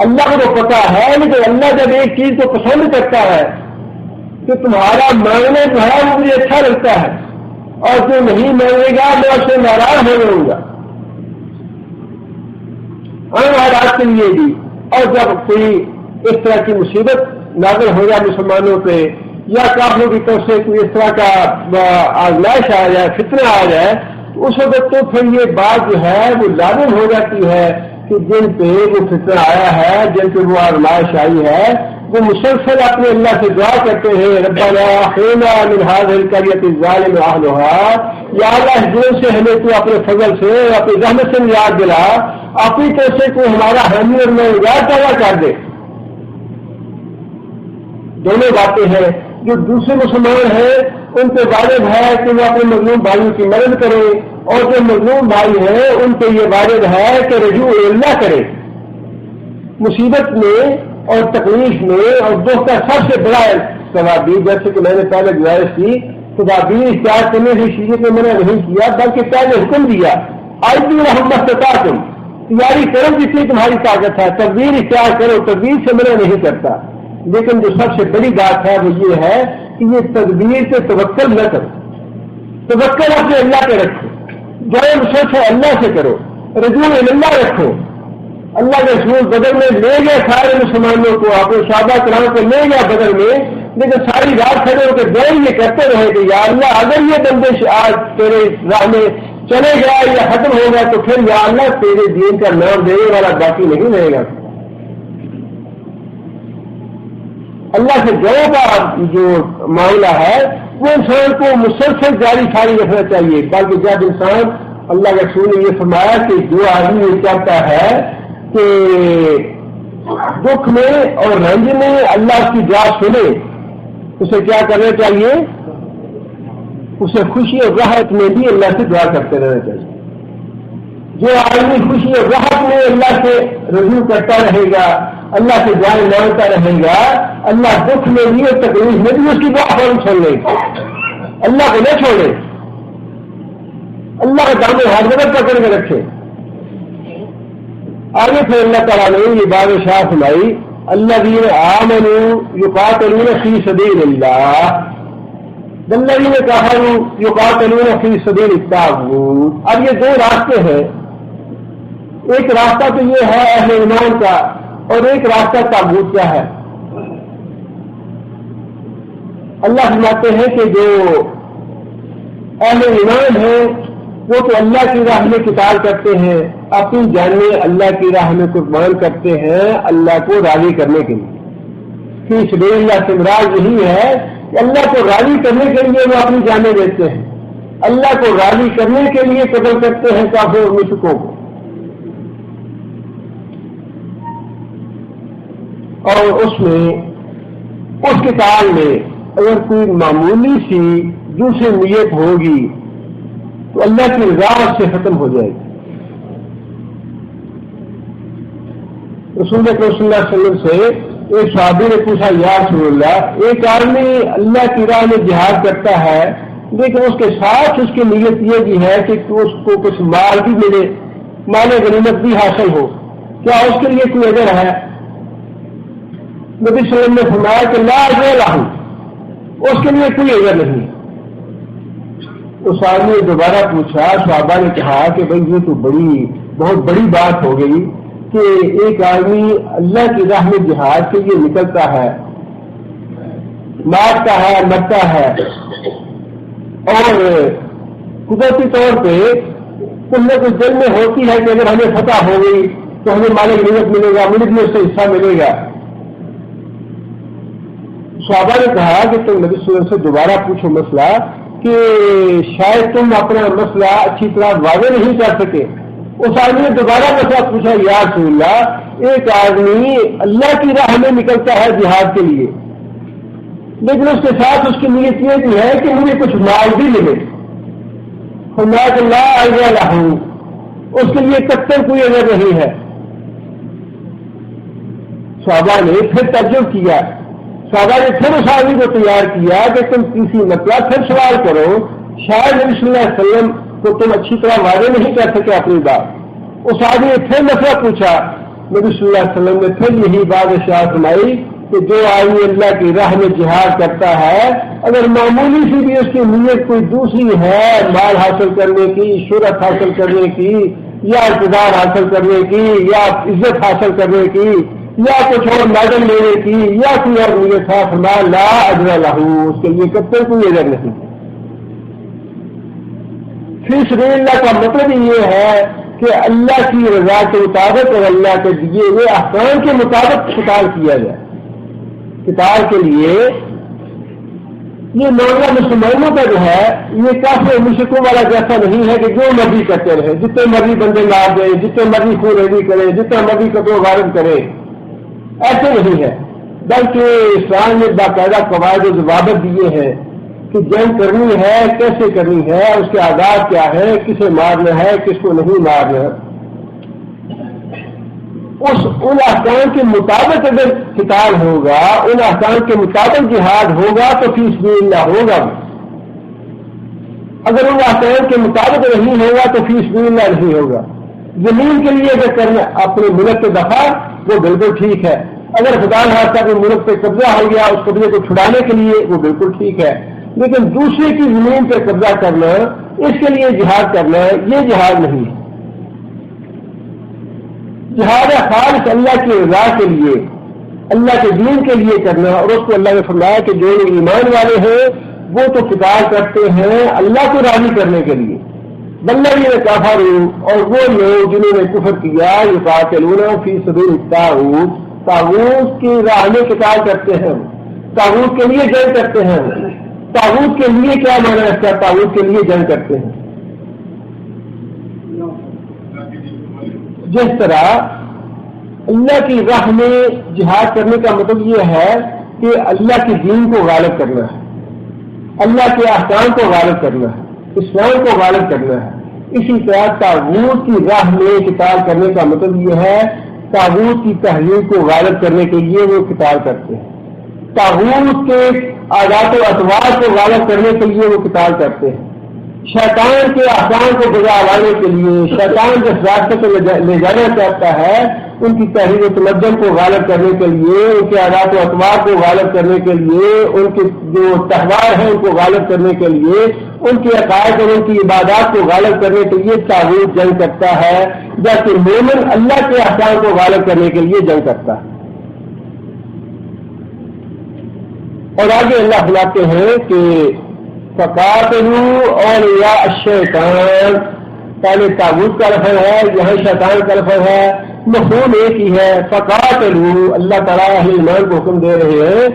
اللہ کو تو پتہ ہے لیکن اللہ جب ایک چیز کو پسند کرتا ہے کہ تمہارا مانگنا جو ہے وہ مجھے اچھا لگتا ہے اور جو نہیں مانگے گا میں اس سے ناراض ہو جاؤں گا عام حالات کے لیے بھی. اور جب کوئی اس طرح کی مصیبت نازل ہو جائے مسلمانوں پہ یا کافروں کی طرف سے کوئی اس طرح کا آزمائش آ جائے فتنہ آ جائے اس وقت تو پھر یہ بات جو ہے وہ لازم ہو جاتی ہے کہ جن پہ وہ فتنہ آیا ہے جن پہ وہ آزمائش آئی ہے وہ مسلسل اپنے اللہ سے دعا کرتے ہیں ربنا اخرجنا من هذه القرية الظالم اهلها یا اللہ دل سے ہمیں تو اپنے فضل سے اپنی رحمت سے یاد دلا اپنی طرف سے تو ہمارا حامی اور مددگار پیدا کر دے. دونوں باتیں ہیں. جو دوسرے مسلمان ہیں ان پہ واجب ہے کہ وہ اپنے مظلوم بھائیوں کی مدد کریں اور جو مظلوم بھائی ہیں ان پہ یہ واجب ہے کہ رجوع اللہ کریں. مصیبت میں اور تکلیف میں اور دکھ کا سب سے بڑا تدابیر جیسے کہ میں نے پہلے گزارش کی تدابیر اختیار کرنے سے شریعت نے منع نہیں کیا بلکہ پہلے حکم دیا آئیدی رحمت تم تیاری کرو جتنی تمہاری طاقت ہے تدبیر اختیار کرو. تدبیر سے منع نہیں کرتا لیکن جو سب سے بڑی بات ہے وہ یہ ہے کہ یہ تدبیر سے توکل نہ کرو. توکل اپنے اللہ پہ رکھو. جو مسلسل اللہ سے کرو. رجوع اللہ رکھو. اللہ کے رسول بدر میں لے گئے سارے مسلمانوں کو اپنے صحابہ کرام کو لے گیا بدر میں لیکن ساری رات کھڑے ہو کے دعائیں یہ کرتے رہے کہ یا اللہ اگر یہ بندش آج تیرے راہ میں چلے گیا یا ختم ہو گیا تو پھر یا اللہ تیرے دین کا نام دینے والا باقی نہیں رہے گا. اللہ سے دعا کا جو معاملہ ہے وہ انسان کو مسلسل جاری ساری رکھنا چاہیے. بلکہ جب انسان اللہ کے رسول نے یہ فرمایا کہ جو آدمی یہ چاہتا ہے کہ دکھ میں اور رنج میں اللہ کی دعا سنے اسے کیا کرنا چاہیے اسے خوشی اور راحت میں بھی اللہ سے دعا کرتے رہنا چاہیے. جو آدمی خوشی اور راحت میں اللہ سے رجوع کرتا رہے گا، اللہ سے دعائیں مانگتا رہے گا، اللہ دکھ میں بھی اور تکلیف میں بھی اس کی دعا فوراً چھوڑ لے گا، اللہ کو نہ چھوڑے، اللہ کا دامن ہاتھ میں پکڑ کے رکھے۔ آگے پھر اللہ تعالیٰ نے یہ بات ارشاد فرمائی، الذین آمنوا یقاتلون فی سبیل اللہ والذین کفروا یقاتلون فی سبیل الطاغوت۔ اب یہ دو راستے ہیں، ایک راستہ تو یہ ہے اہل ایمان کا، اور ایک راستہ طاغوت کا ہے۔ اللہ فرماتے ہیں کہ جو اہل ایمان ہیں وہ تو اللہ کی راہ میں قتال کرتے ہیں، اپنی جانیں اللہ کی راہ میں قربان کرتے ہیں اللہ کو راضی کرنے کے لیے۔ فی سبیل اللہ سے مراد یہی ہے کہ اللہ کو راضی کرنے کے لیے وہ اپنی جانیں دیتے ہیں، اللہ کو راضی کرنے کے لیے قتل کرتے ہیں کافر اور مشرکوں کو۔ اور اس میں اس قتال میں اگر کوئی معمولی سی دوسری نیت ہوگی تو اللہ کی رضا سے ختم ہو جائے گی۔ رسول اکرم صلی اللہ علیہ وسلم سے ایک صحابی نے پوچھا، یا رسول اللہ، ایک آدمی اللہ کی راہ میں جہاد کرتا ہے لیکن اس کے ساتھ اس کی نیت یہ بھی ہے کہ اس کو کچھ مال بھی ملے، مال غنیمت بھی حاصل ہو، کیا اس کے لیے کوئی اجر ہے؟ نبی صلی اللہ علیہ وسلم نے فرمایا کہ لا اجر لہ، اس کے لیے کوئی اجر نہیں۔ اس آدمی نے دوبارہ پوچھا، صحابہ نے کہا کہ بھائی یہ تو بہت بڑی بات ہو گئی کہ ایک آدمی اللہ کی راہ میں جہاد کے لیے نکلتا ہے، مارتا ہے، مرتا ہے، اور قدرتی طور پہ کچھ نہ کچھ دل میں ہوتی ہے کہ اگر ہمیں فتح ہو گئی تو ہمیں مال غنیمت ملے گا، مجھے بھی اس سے حصہ ملے گا۔ صحابہ نے کہا کہ تم نبی صلی اللہ علیہ وسلم سے دوبارہ پوچھو مسئلہ، کہ شاید تم اپنا مسئلہ اچھی طرح واضح نہیں کر سکے۔ اس آدمی نے دوبارہ مسئلہ پوچھا، یا رسول اللہ، ایک آدمی اللہ کی راہ میں نکلتا ہے جہاد کے لیے لیکن اس کے ساتھ اس کی نیت یہ بھی ہے کہ مجھے کچھ مال بھی ملے، فرمایا کہ لا اجر لہ، اس کے لیے قطعاً کوئی اجر نہیں ہے۔ صحابہ نے پھر تعجب کیا، صحابہ نے پھر اس آدمی کو تیار کیا کہ تم کسی مسئلہ پھر سوال کرو، شاید نبی صلی اللہ علیہ وسلم کو تم اچھی طرح واضح نہیں کر سکے اپنی بات۔ اس آدمی نے پھر مسئلہ پوچھا، نبی صلی اللہ علیہ وسلم نے پھر یہی بات ارشاد فرمائی کہ جو آدمی اللہ کی راہ میں جہاد کرتا ہے اگر معمولی سی بھی اس کی نیت کوئی دوسری ہے، مال حاصل کرنے کی، شہرت حاصل کرنے کی، یا اقتدار حاصل کرنے کی، یا عزت حاصل کرنے کی، یا کچھ اور میڈل لینے کی، یا کوئی اور نیت ہے، فرمایا لا اجر لہ، اس کے لیے کتنے کوئی اجر نہیں۔ فی سبیل اللہ کا مطلب یہ ہے کہ اللہ کی رضا کے مطابق اور اللہ کے دیے ہوئے احکام کے مطابق قتال کیا جائے۔ قتال کے لیے یہ معاملہ مسلمانوں کا جو ہے یہ کافر مشرکوں والا جیسا نہیں ہے کہ جو مرضی کرتے رہے، جتنے مرضی بندے مار دیں، جتنے مرضی خون ریزی کریں، جتنا مرضی قتل و غارت کریں، ایسے نہیں ہے، بلکہ اسلام نے باقاعدہ قواعد و ضوابط دیے ہیں کہ جنگ کرنی ہے کیسے کرنی ہے، اس کے آداب کیا ہے، کسے مارنا ہے کس کو نہیں مارنا۔ ان احکام کے مطابق اگر قتال ہوگا، ان احکام کے مطابق جہاد ہوگا تو فی سبیل اللہ ہوگا، اگر ان احکام کے مطابق نہیں ہوگا تو فی سبیل اللہ نہیں ہوگا۔ زمین کے لیے اگر کرنا اپنے ملک کے دفاع وہ بالکل ٹھیک ہے، اگر خدا نخواستہ کوئی ملک پہ قبضہ ہو گیا اس قبضے کو چھڑانے کے لیے وہ بالکل ٹھیک ہے، لیکن دوسرے کی زمین پہ قبضہ کرنا، اس کے لیے جہاد کرنا، یہ جہاد نہیں ہے۔ جہاد خالص اللہ کی رضا کے لیے، اللہ کے دین کے لیے کرنا، اور اس کو اللہ نے فرمایا کہ جو ایمان والے ہیں وہ تو قتال کرتے ہیں اللہ کو راضی کرنے کے لیے، والذین کفروا، اور وہ لوگ جنہوں نے کفر کیا، یقاتلون فی سبیل الطاغوت، طاغوت کی راہ میں قتال کرتے ہیں، طاغوت کے لیے جنگ کرتے ہیں۔ طاغوت کے لیے کیا معنی رکھتا ہے؟ طاغوت کے لیے جنگ کرتے ہیں۔ جس طرح اللہ کی راہ میں جہاد کرنے کا مطلب یہ ہے کہ اللہ کے دین کو غالب کرنا ہے، اللہ کے احکام کو غالب کرنا ہے، اسلام کو غالب کرنا ہے، اسی طرح طاغوت کی راہ میں قتال کرنے کا مطلب یہ ہے طاغوت کی تحریک کو غالب کرنے کے لیے وہ قتال کرتے ہیں، طاغوت کے عادات و اطوار کو غالب کرنے کے لیے وہ قتال کرتے ہیں، شیطان کے احکام کو بجا لانے کے لیے، شیطان جس راستے کو لے جانا چاہتا ہے ان کی تحریر و تمدن کو غالب کرنے کے لیے، ان کے عادات و اطوار کو غالب کرنے کے لیے، ان کے جو تہوار ہیں ان کو غالب کرنے کے لیے، ان کے عقائد اور ان کی عبادات کو غالب کرنے کے لیے طاغوت جنگ کرتا ہے، جبکہ مومن اللہ کے احکام کو غالب کرنے کے لیے جنگ کرتا ہے۔ اور آگے اللہ بلاتے ہیں کہ فقاتلوا اولیاء الشیطان، پہلے طاغوت کا لفظ ہے، یہاں شیطان کا لفظ ہے، مفہوم ایک ہی ہے۔ فقاتلوا، اللہ تعالیٰ اہل ایمان کو حکم دے رہے ہیں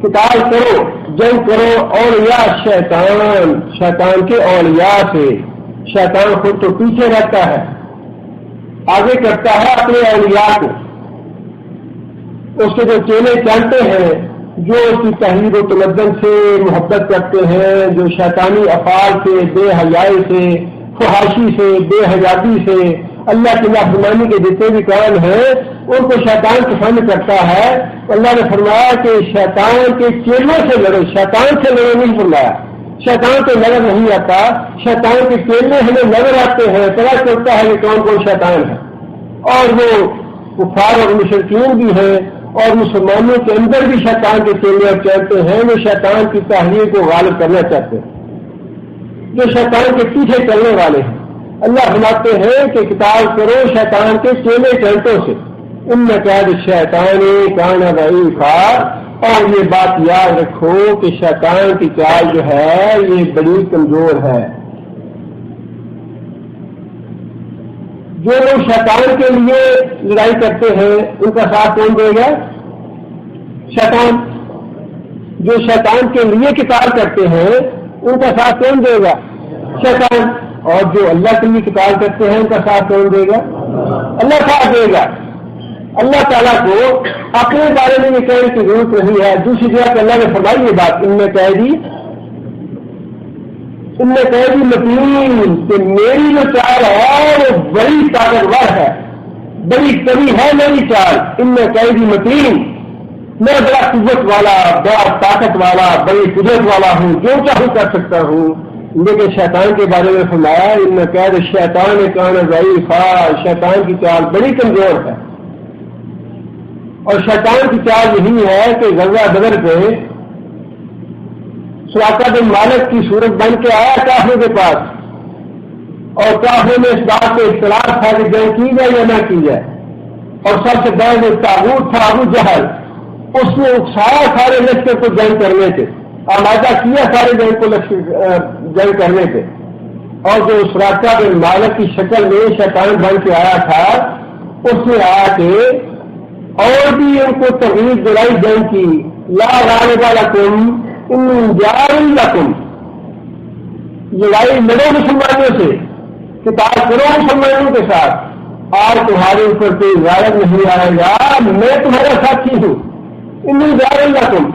قتال کرو، جنگ کرو، اولیاء الشیطان، شیطان کے اولیاء سے۔ شیطان خود تو پیچھے رہتا ہے، آگے کرتا ہے اپنے اولیاء کو، اس کے جو چیلے چلتے ہیں، جو اس کی تحریر و تمدن سے محبت کرتے ہیں، جو شیطانی افعال سے، بے حیائی سے، فحاشی سے، بے حیاتی سے، اللہ کی نافرمانی کے جتنے بھی کام ہیں ان کو شیطان پسند کرتا ہے۔ اللہ نے فرمایا کہ شیطان کے چیلوں سے لڑو، شیطان سے لڑو نہیں فرمایا، شیطان تو نظر نہیں آتا، شیطان کے چیلے ہمیں نظر آتے ہیں، پتہ چلتا ہے کہ کون کون شیطان ہے، اور وہ کفار اور مشرکین بھی ہیں، اور مسلمانوں کے اندر بھی شیطان کے چیلے اور چلتے ہیں، وہ شیطان کی تحریر کو غالب کرنا چاہتے ہیں، جو شیطان کے پیچھے چلنے والے ہیں۔ اللہ فرماتے ہیں کہ قتال کرو شیطان کے چیلے چلتوں سے، ان میں قید شیطان کان ضعیفا، اور یہ بات یاد رکھو کہ شیطان کی چال جو ہے یہ بڑی کمزور ہے۔ جو لوگ شیطان کے لیے لڑائی کرتے ہیں ان کا ساتھ کون دے گا؟ شیطان۔ جو شیطان کے لیے قتال کرتے ہیں ان کا ساتھ کون دے گا؟ شیطان۔ اور جو اللہ کے لیے قتال کرتے ہیں ان کا ساتھ کون دے گا؟ اللہ ساتھ دے گا۔ اللہ تعالیٰ کو اپنے بارے میں یہ کہنے کی ضرورت نہیں ہے۔ دوسری جگہ کہ اللہ نے فرمائی یہ بات ان میں قیدی متین، کہ میری جو چال ہے وہ بڑی طاقتور ہے، بڑی قوی ہے میری چال، ان میں قیدی متین، میں بڑا قوت والا، بڑا طاقت والا، بڑی قدرت والا ہوں، جو چاہوں کر سکتا ہوں۔ لیکن شیطان کے بارے میں فرمایا ان میں قید شیطان کان ضعیفا، شیطان کی چال بڑی کمزور ہے۔ اور شیطان کی چال یہی ہے کہ غزوہ بدر پہ سراقہ بن مالک کی صورت بن کے آیا کافروں کے پاس، اور کافروں میں اس بات پہ اختلاف تھا کہ جنگ کی جائے یا نہ کی جائے، اور سب سے بڑا جو طاغوت تھا ابو جہل، اس نے سارے لشکر کو جنگ کرنے تھے، آمادہ کیا سارے جنگ کو جنگ کرنے تھے، اور جو سراقہ بن مالک کی شکل میں شیطان بن کے آیا تھا، اس نے آ کے اور بھی ان کو تغیر دلائی جنگ کی، لا غالب لکم انی جاعل لکم، لڑائی لڑو مسلمانوں سے، قتال کرو مسلمانوں کے ساتھ، اور تمہارے اوپر کوئی غالب نہیں آئے گا، میں تمہارا ساتھی ہوں، انی جاعل لکم۔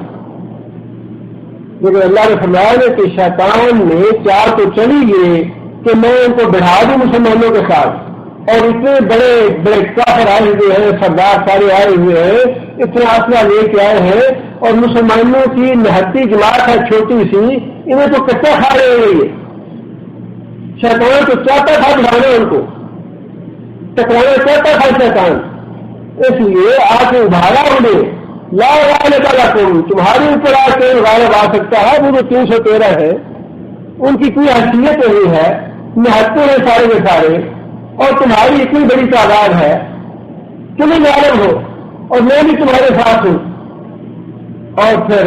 لیکن اللہ نے فرمایا کہ شیطان نے چار تو چلی گئے کہ میں ان کو بڑھا دوں مسلمانوں کے ساتھ، اور اتنے بڑے بڑے کافر آئے ہوئے ہیں، سردار سارے آئے ہوئے ہیں، اتنے اسلحہ لے کے آئے ہیں، اور مسلمانوں کی نہتی جماعت ہے چھوٹی سی، انہیں تو کچا کھا رہے ہیں۔ یہ شیطان تو چاہتا تھا بڑھانا، ان کو ٹکرانا چاہتا تھا شیطان، اس لیے آ کے ابھارا انہیں، لا غالب لکم، تمہارے اوپر آ کے غالب آ سکتا ہے، وہ جو 313 ہے ان کی کوئی حیثیت نہیں ہے، نہتے ہیں سارے کے سارے، اور تمہاری اتنی بڑی تعداد ہے، تمہیں غالب ہو اور میں بھی تمہارے ساتھ ہوں۔ اور پھر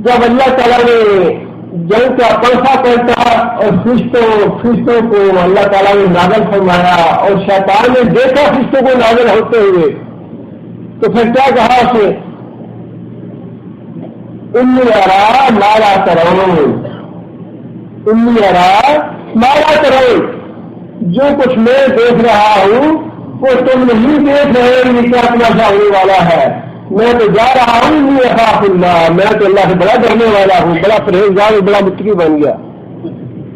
جب اللہ تعالیٰ نے جنگ کا پنسا پلٹا اور فرشتوں کو اللہ تعالیٰ نے نازل فرمایا، اور شیطان نے دیکھا فرشتوں کو نازل ہوتے ہوئے، تو پھر کیا کہا اس نے؟ انی ارا ما لا ترون، انی ارا ما لا ترون، جو کچھ میں دیکھ رہا ہوں وہ تم نہیں دیکھ رہے، یہ کیا تماشا ہونے والا ہے، میں تو جا رہا ہوں، انی اخاف اللہ، میں تو اللہ سے بڑا ڈرنے والا ہوں، بڑا پرہیزگار اور بڑا متقی بن گیا۔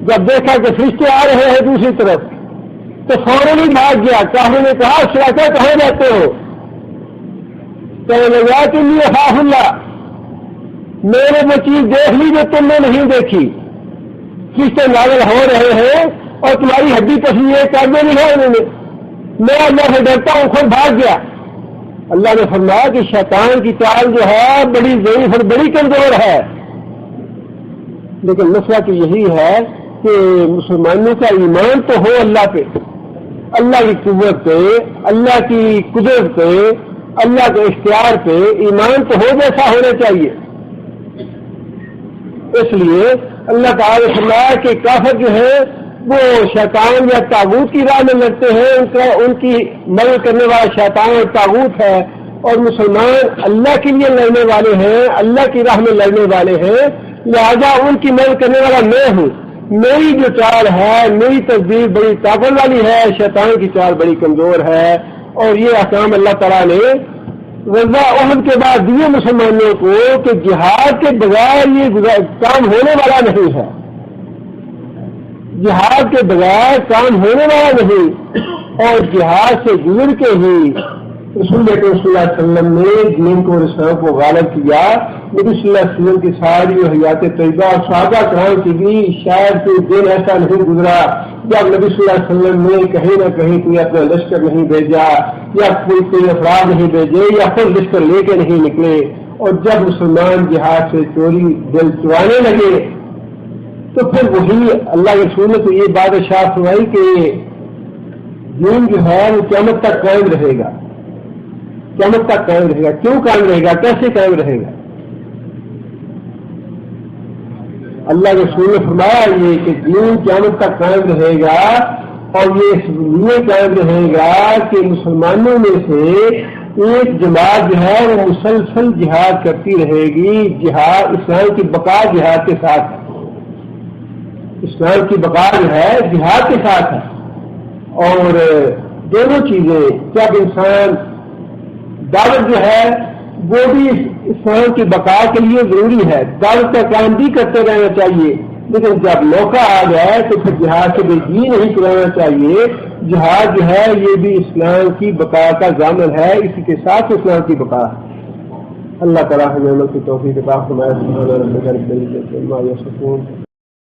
جب دیکھا کہ فرشتے آ رہے ہیں دوسری طرف تو فوراً ہی بھاگ گیا. کافر نے کہا شراکا کہاں جاتے ہو؟ کہنے لگا کہ لیے خاف اللہ، میں نے وہ چیز دیکھ لی جو تم نے نہیں دیکھی. فرشتے نازل ہو رہے ہیں اور تمہاری ہڈی پسلی ہے کرنے نہیں ہے انہوں نے. میں اللہ سے ڈرتا ہوں، خود بھاگ گیا. اللہ نے فرمایا کہ شیطان کی چال جو ہے بڑی ضعیف اور بڑی کمزور ہے، لیکن مسئلہ تو یہی ہے کہ مسلمانوں کا ایمان تو ہو اللہ پہ، اللہ کی قوت پہ، اللہ کی قدرت پہ، اللہ کے اختیار پہ ایمان تو ہو جیسا ہونا چاہیے. اس لیے اللہ تعالی نے فرمایا کہ کافر جو ہے وہ شیطان یا طاغوت کی راہ میں لڑتے ہیں، ان کی مدد کرنے والا شیطان اور طاغوت ہے، اور مسلمان اللہ کے لیے لڑنے والے ہیں، اللہ کی راہ میں لڑنے والے ہیں. لہذا ان کی مدد کرنے والا میں ہوں. میری جو چال ہے، میری تدبیر بڑی طاقت والی ہے، شیطان کی چال بڑی کمزور ہے. اور یہ احکام اللہ تعالیٰ نے غزوہ احد کے بعد دیے مسلمانوں کو کہ جہاد کے بغیر یہ کام ہونے والا نہیں ہے. جہاد کے بغیر کام ہونے والا نہیں، اور جہاد سے گزر کے ہی رسول اللہ صلی اللہ علیہ وسلم نے دین کو اور اسلام کو غالب کیا. نبی صلی اللہ علیہ وسلم کی ساری حیات طیبہ اور صحابہ کرام کی بھی شاید کوئی دن ایسا نہیں گزرا جب نبی صلی اللہ علیہ وسلم نے کہیں نہ کہیں کوئی اپنا لشکر نہیں بھیجا، یا کوئی افراد نہیں بھیجے، یا خود لشکر لے کے نہیں نکلے. اور جب مسلمان جہاد سے چوری دل چرانے لگے تو پھر وہی اللہ کے رسول نے تو یہ بات ارشاد فرمائی کہ دین جو ہے وہ قیامت تک قائم رہے گا. قیامت تک قائم رہے گا. کیوں قائم رہے گا؟ کیسے قائم رہے گا؟ اللہ کے رسول نے فرمایا یہ کہ دین قیامت تک قائم رہے گا، اور یہ اس لیے قائم رہے گا کہ مسلمانوں میں سے ایک جماعت جو ہے وہ مسلسل جہاد کرتی رہے گی. جہاد اسلام کی بقا جہاد کے ساتھ ہے. اسلام کی بقا جو ہے جہاد کے ساتھ ہے. اور دونوں چیزیں جب انسان دعوت جو ہے وہ بھی اسلام کی بقا کے لیے ضروری ہے، دعوت کا کام بھی کرتے رہنا چاہیے، لیکن جب موقع آ جائے تو پھر جہاد سے بے جی نہیں کرانا چاہیے. جہاد جو ہے یہ بھی اسلام کی بقا کا ضامن ہے، اسی کے ساتھ اسلام کی بقا ہے. اللہ تعالیٰ ہمیں عمل کی توفیق عطا فرمائے. سبحان ربک رب العزت عما یصفون.